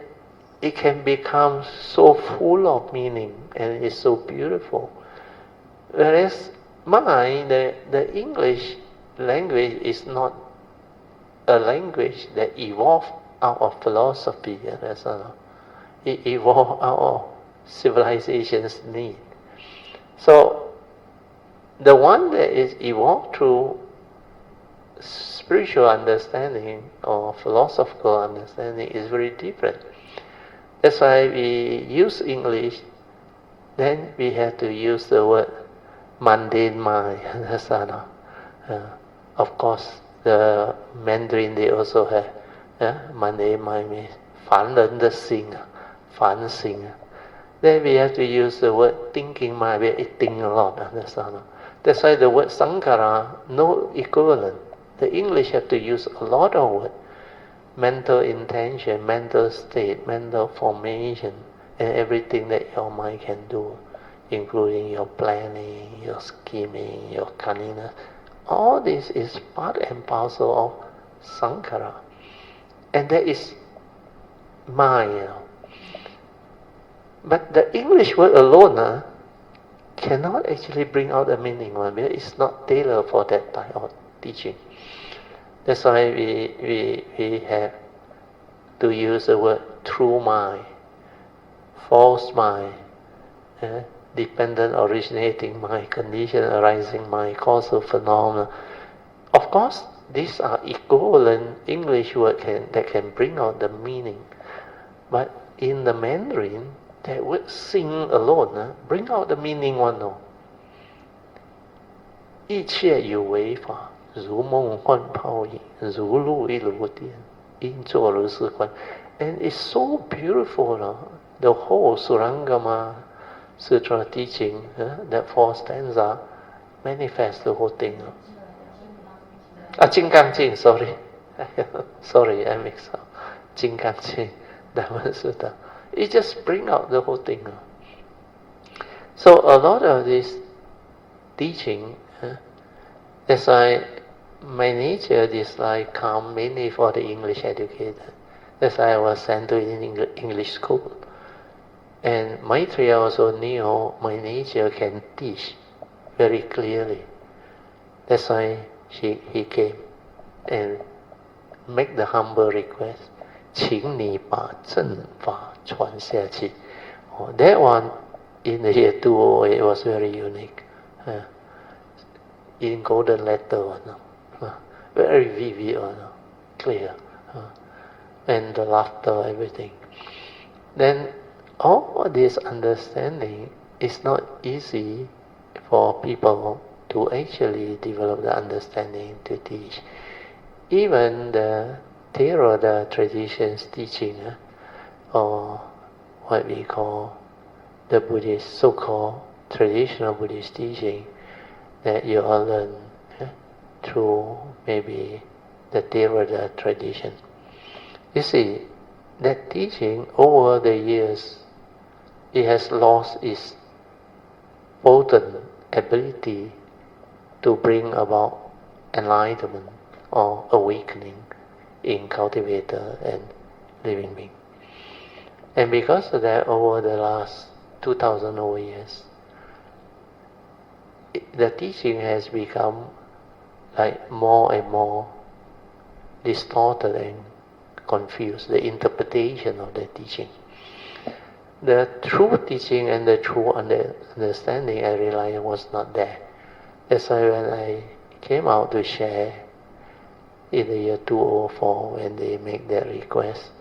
it can become so full of meaning and it's so beautiful. Whereas mind, the English language is not a language that evolved out of philosophy. It evolved out of civilization's need. So the one that is evolved through spiritual understanding or philosophical understanding is very different. That's why we use English, then we have to use the word mundane mind. Of course, the Mandarin they also have mundane mind means 凡人的心, 凡心. Then we have to use the word thinking mind, we think a lot. That's why the word sankhara, no equivalent. The English have to use a lot of words. Mental intention, mental state, mental formation, and everything that your mind can do, including your planning, your scheming, your cunningness. All this is part and parcel of sankhara. And that is mind. But the English word alone cannot actually bring out the meaning. It's not tailored for that type of teaching. That's why we have to use the word true mind, false mind, dependent originating mind, condition arising mind, causal phenomena. Of course, these are equivalent English words that can bring out the meaning. But in the Mandarin, that word sing alone bring out the meaning one. 一切有为法 如梦幻泡影，如露亦如电，应作如是观。And it's so beautiful. The whole Surangama Sutra teaching, that 4 stanza, manifests the whole thing. 金刚经 sorry. Sorry, I mixed up. 金刚经 Dhamma Sharing. It just bring out the whole thing. So a lot of this teaching, that's why my nature dislike come mainly for the English educated. That's why I was sent to an English school. And Maitreya also knew my nature can teach very clearly. That's why he came and make the humble request, 请你把正法传下去. That one in the year 208 was very unique. In golden letter, very vivid, clear, and the laughter, everything. Then all this understanding is not easy for people to actually develop the understanding to teach. Even the Theravada traditions teaching, or what we call the Buddhist, so-called traditional Buddhist teaching, that you all learn through maybe the Theravada tradition. You see, that teaching over the years, it has lost its potent ability to bring about enlightenment or awakening in cultivator and living being. And because of that, over the last 2,000 over years, the teaching has become like more and more distorted and confused, the interpretation of the teaching. The true teaching and the true understanding, I realized, was not there. That's why when I came out to share in the year 2004, when they make that request,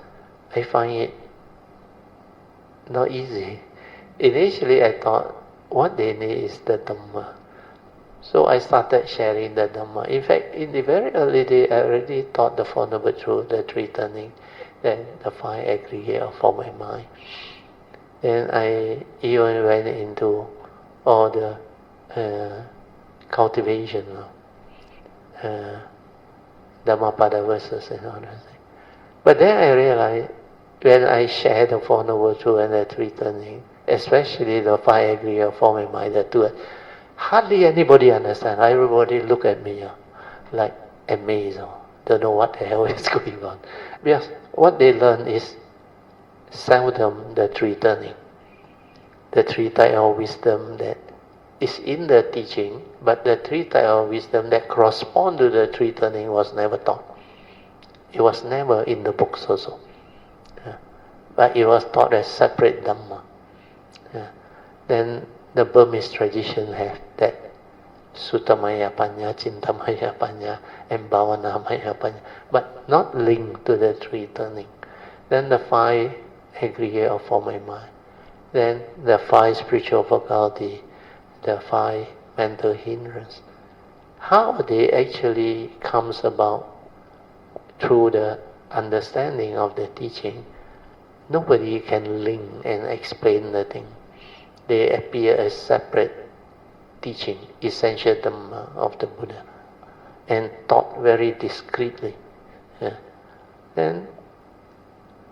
I find it not easy. Initially I thought what they need is the Dhamma. So I started sharing the Dhamma. In fact, in the very early day, I already taught the Four Noble Truths, the Three Turning, then the Five Aggregate of Form and Mind. Then I even went into all the cultivation of Dhammapada verses and all that thing. But then I realized, when I share the Four Noble Truths and the Three Turning, especially the Five Aggregate of Form and Mind, the two, hardly anybody understands. Everybody look at me like amazed, don't know what the hell is going on. Because what they learn is seldom the three turning, the three types of wisdom that is in the teaching, but the three types of wisdom that correspond to the three turning was never taught. It was never in the books also. But it was taught as separate Dhamma. Then the Burmese tradition have that Suttamaya Panya, Chintamaya Panya, and Bhavanamaya Panya, but not linked to the three turning. Then the five aggregate of form and mind. Then the five spiritual faculty, the five mental hindrance. How they actually comes about through the understanding of the teaching, nobody can link and explain the thing. They appear as separate teaching, essential Dhamma of the Buddha, and taught very discreetly. Then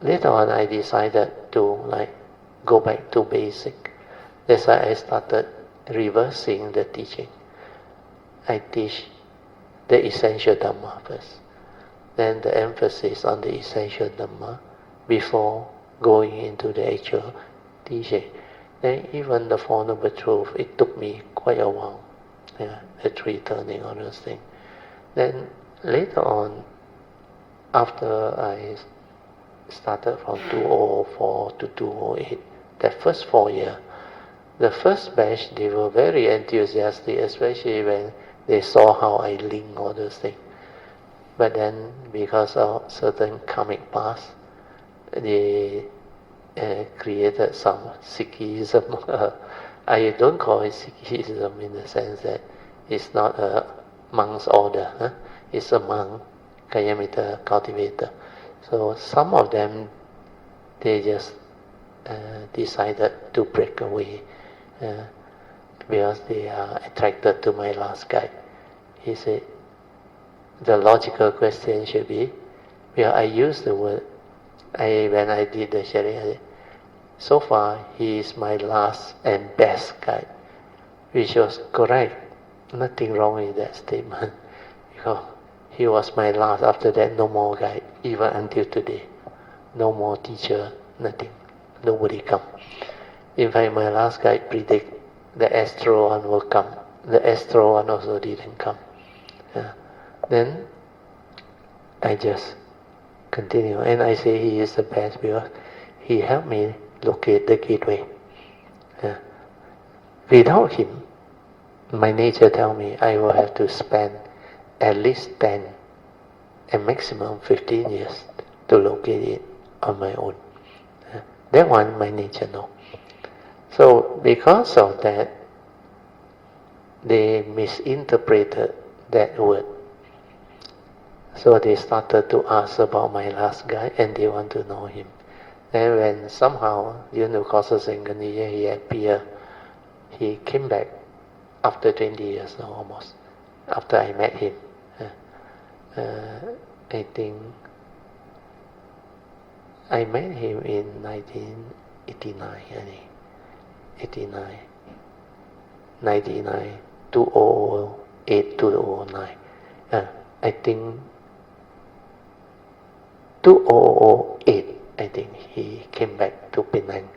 later on I decided to go back to basic. That's why I started reversing the teaching. I teach the essential Dhamma first, then the emphasis on the essential Dhamma before going into the actual teaching. Then even the Four Noble Truths, it took me quite a while. The three turning, all those things. Then later on, after I started from 2004 to 2008, that first 4 years, the first batch, they were very enthusiastic, especially when they saw how I link all those things. But then, because of certain karmic past, they created some Sikhism. I don't call it Sikhism in the sense that it's not a monk's order. It's a monk, Kayamita cultivator. So some of them, they just decided to break away because they are attracted to my last guide. He said, the logical question should be, well, I use the word, when I did the sharing, I said, so far he is my last and best guide, which was correct. Nothing wrong with that statement, because he was my last. After that, no more guide, even until today. No more teacher, nothing. Nobody come. In fact, my last guide predict the astral one will come. The astral one also didn't come. Then I just continue, and I say he is the best because he helped me locate the gateway. Without him, my nature tell me I will have to spend at least 10 and maximum 15 years to locate it on my own. That one my nature know. So because of that, they misinterpreted that word. So they started to ask about my last guy, and they want to know him. Then when somehow, during the course of Sangha, he appeared, he came back after 20 years now, almost, after I met him. I think I met him in 1989, 89. 99, 2008, 2009. I think 2008, I think he came back to Penang.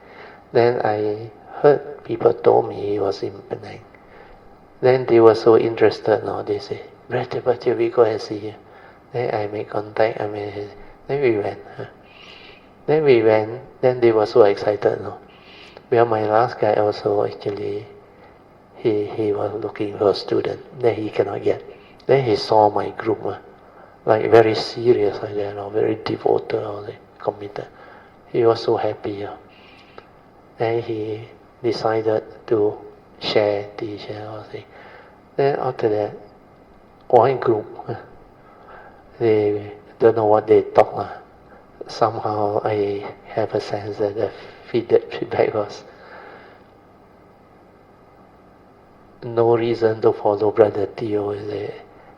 Then I heard people told me he was in Penang. Then they were so interested now, they say, Brother, we go and see him. Then I make contact, then we went. Then they were so excited now. Well, my last guy also actually, he was looking for a student. Then he cannot get. Then he saw my group, like very serious, like that, very devoted, committed. He was so happy. Then he decided to share, teach, Then after that, one group, they don't know what they talk. Somehow I have a sense that the feedback was no reason to follow Brother Theo.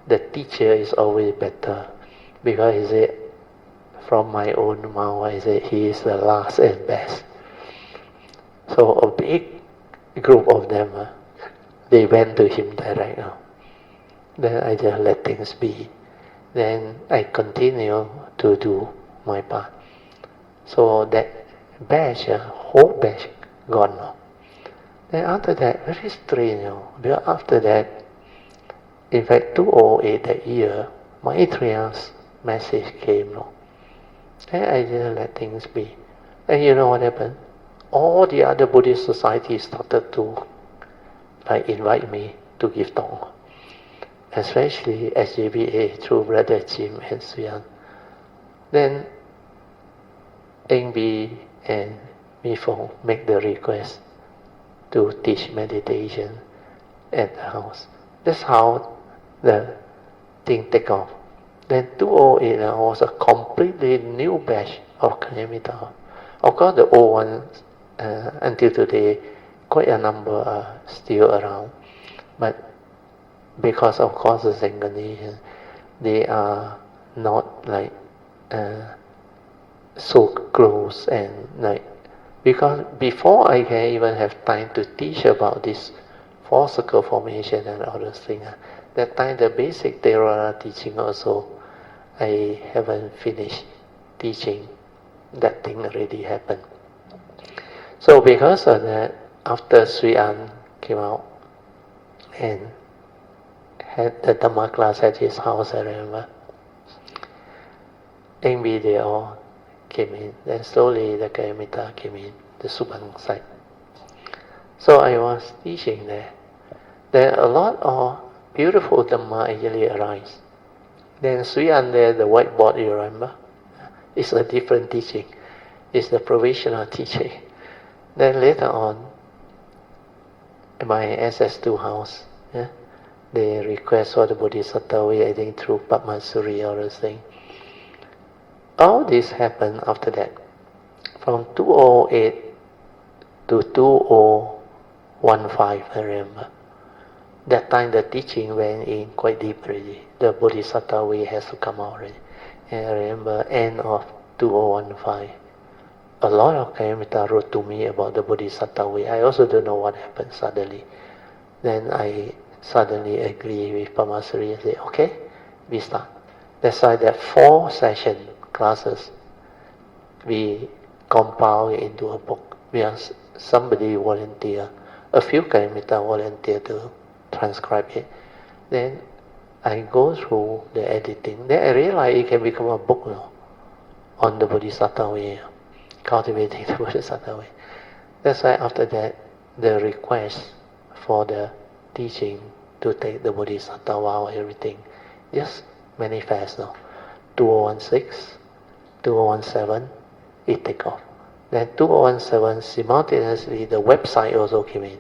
The teacher is always better, because he said, from my own mouth, I said he is the last and best. So a big group of them, they went to him direct. Then I just let things be. Then I continue to do my part. So that batch, whole batch gone now. Then after that, very strange. Because after that, in fact, 2008 that year, Maitriya's message came. Then I just let things be. And you know what happened? All the other Buddhist societies started to invite me to give talk. Especially SJBA through Brother Jim and Hsuan. Then Engbi and Mifong make the request to teach meditation at the house. That's how the thing take off. Then 2008 was a completely new batch of Kalyamita. Of course, the old ones, until today, quite a number are still around. But because of causes and conditions, they are not so close and because before I can even have time to teach about this four circle formation and all those things, that time the basic Theravada teaching also, I haven't finished teaching. That thing already happened. So because of that, after Hsuan came out and had the Dhamma class at his house, I remember, Engbi, they all came in. Then slowly the Kalyamita came in, the Subang side. So I was teaching there. Then a lot of beautiful Dhamma actually arise. Then Hsuan there, the whiteboard, you remember? It's a different teaching. It's the provisional teaching. Then later on, my SS2 house, they request for the Bodhisattva way, I think through Padmasuri or those things. All this happened after that. From 2008 to 2015, I remember. That time the teaching went in quite deep already. The Bodhisattva way has to come out already. And I remember end of 2015, a lot of Kalyamita wrote to me about the Bodhisattva way. I also don't know what happened suddenly. Then I suddenly agree with Padmasuri and say, okay, we start. That's why that 4 session classes, we compile it into a book. Because somebody volunteer, a few Kalyamita volunteer to transcribe it. Then I go through the editing. Then I realize it can become a book now on the Bodhisattva way, cultivating the Bodhisattva way. That's why after that, the request for the teaching to take the Bodhisattva vow, everything, just manifest now. 2016, 2017, it take off. Then 2017, simultaneously, the website also came in.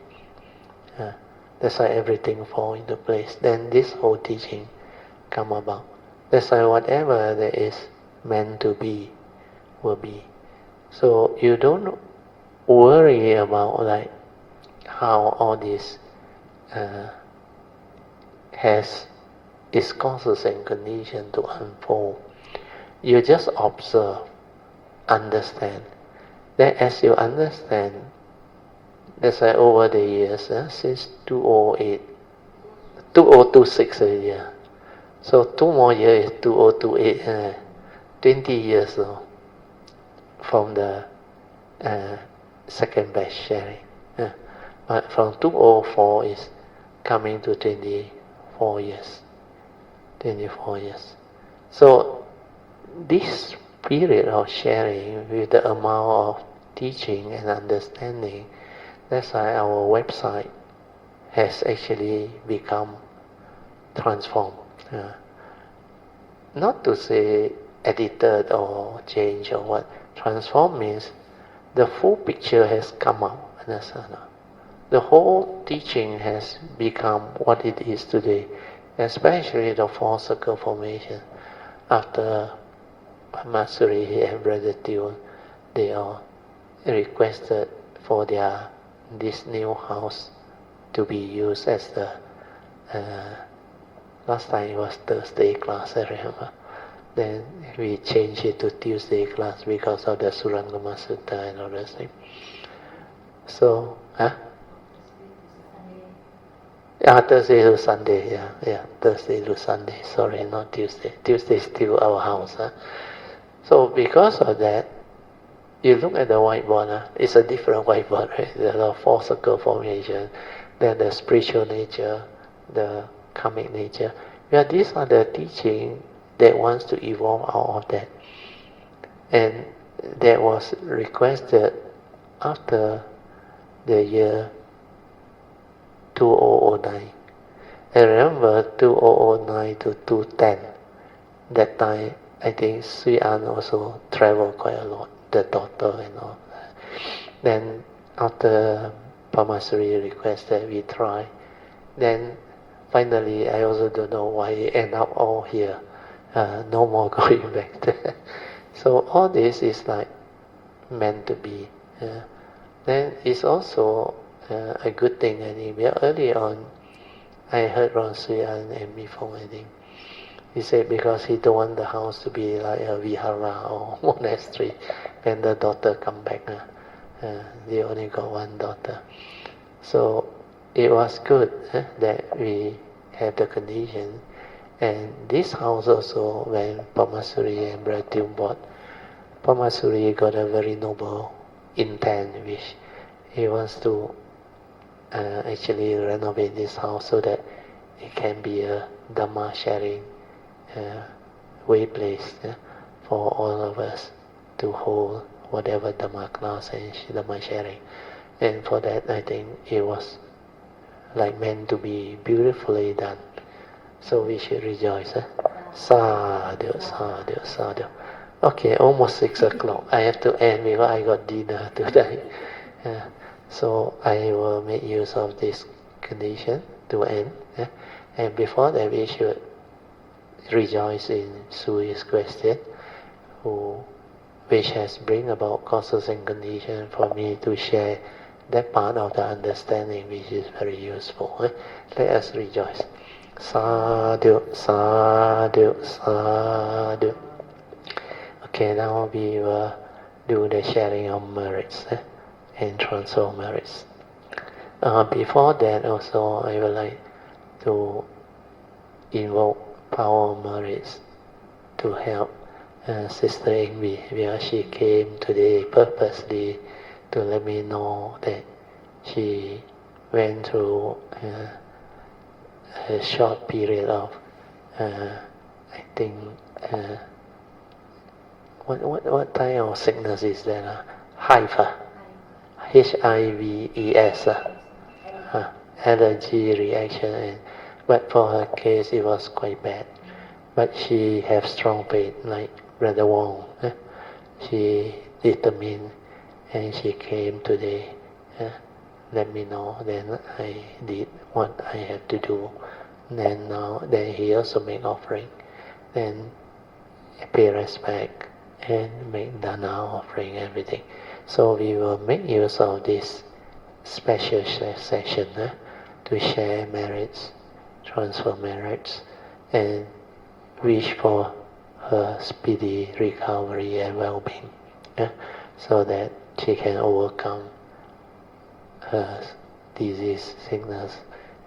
That's why everything fall into place. Then this whole teaching come about. That's why whatever there is meant to be, will be. So you don't worry about how all this has its causes and conditions to unfold. You just observe, understand. Then as you understand, That's why over the years, since 2008, 2026 already, so 2 more years is 2028, 20 years from the second batch sharing. But from 2004 is coming to 24 years. 24 years. So this period of sharing with the amount of teaching and understanding, that's why our website has actually become transformed. Not to say edited or changed or what. Transform means the full picture has come out. Understand? The whole teaching has become what it is today, especially the four circle formation. After Masuri and Brother Tio, they all requested for this new house to be used as the last time it was Thursday class, I remember. Then we changed it to Tuesday class because of the Surangama Sutra and all those things. So, Thursday to Sunday, Thursday to Sunday, sorry, not Tuesday. Tuesday is still our house. So because of that, you look at the whiteboard, it's a different whiteboard, right? There are four circle formation, then the spiritual nature, the karmic nature. These are the teaching that wants to evolve out of that. And that was requested after the year 2009. I remember 2009 to 2010. That time, I think Hsuan also traveled quite a lot, the daughter and all that. Then after Pamasuri requested, we try. Then finally, I also don't know why it end up all here. No more going back there. So all this is like meant to be. Then it's also a good thing. I think early on, I heard Ron Hsuan and Mifong, I think. He said because he don't want the house to be like a vihara or monastery when the daughter come back. They only got one daughter. So it was good that we have the condition. And this house also, when Pamasuri and Brother bought, Pamasuri got a very noble intent, which he wants to actually renovate this house so that it can be a Dhamma Sharing way place for all of us to hold whatever Dhamma class and Dhamma Sharing. And for that, I think it was like meant to be beautifully done. So we should rejoice. Sadhu, sadhu, sadhu. Okay, almost 6 o'clock. I have to end because I got dinner today. So I will make use of this condition to end. And before that, we should rejoice in Soo Yee's question, which has bring about causes and conditions for me to share that part of the understanding, which is very useful. Let us rejoice. Sadhu, sadhu, sadhu. Okay, now we will do the sharing of merits and transfer merits. Before that, also, I would like to invoke power of merits to help Sister Amy, where she came today purposely to let me know that she went through a short period of, I think, what type of sickness is that? HIV, HIV-ES, allergy reaction. But for her case, it was quite bad. But she has strong faith, like Brother Wong. She determined, and she came today. Let me know. Then I did what I have to do. Then he also make offering. Then pay respect and make dana offering, everything. So we will make use of this special session to share merits, transfer merits, and wish for her speedy recovery and well-being, so that she can overcome her disease, sickness,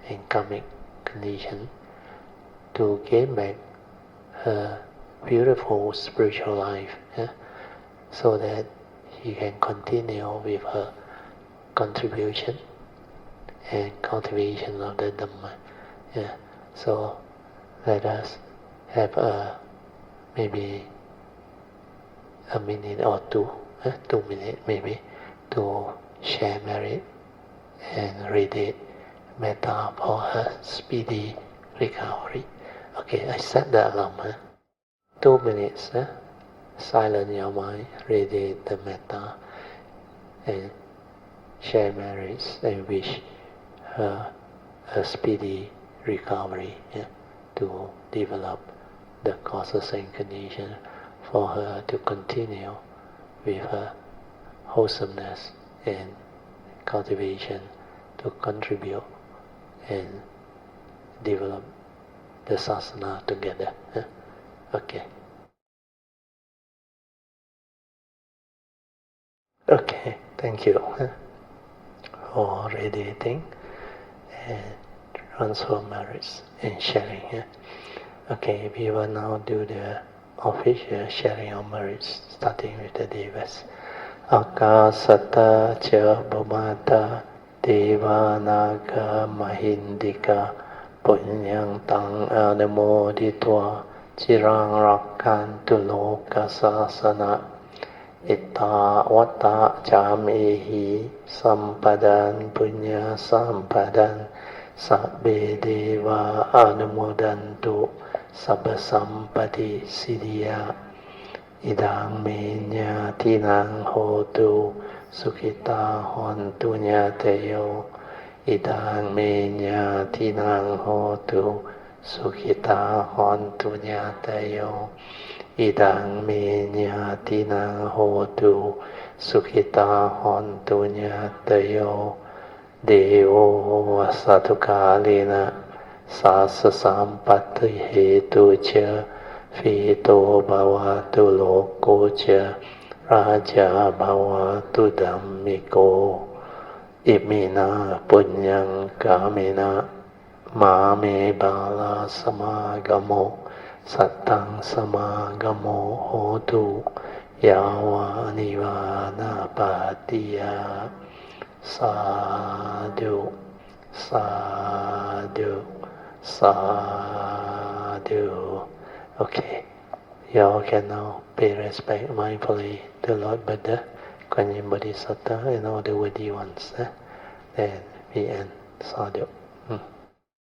and karmic condition, to gain back her beautiful spiritual life, so that she can continue with her contribution and cultivation of the Dhamma. So let us have maybe a minute or two, 2 minutes maybe, to share merit and radiate metta for her speedy recovery. Okay, I set the alarm. 2 minutes. Silence your mind, radiate the metta, and share merits and wish her a speedy recovery, to develop the causes and conditions for her to continue with her wholesomeness and cultivation, to contribute and develop the sasana together. Okay. Okay, thank you for radiating and transfer merits and sharing. Okay, we will now do the official sharing of merits, starting with the Devas. Akasata cha bhumata devanaga mahindika punyang tang anamoditva chirang rakkantu loka sasana itta vata jamehi sampadan punya sampadan sabbe deva anumodantu sabba sampati siddhya idang me nyatinang hotu sukhita hontu nyateyo idang me nyatinang hotu sukhita hontu nyateyo idang me nyatinang hotu sukhita hontu nyateyo devo satukalena sasa sampati hetu cha fito bhavatu loko cha raja bhavatu dhammiko imina punyang kamena mame bala samagamo sattang samagamo hotu yawa nivana patiya sadhu sadhu sadhu. Okay, you all can now pay respect mindfully to Lord Buddha, Kuan Yin Bodhisattva, and all the worthy ones. Then we end. Sadhu.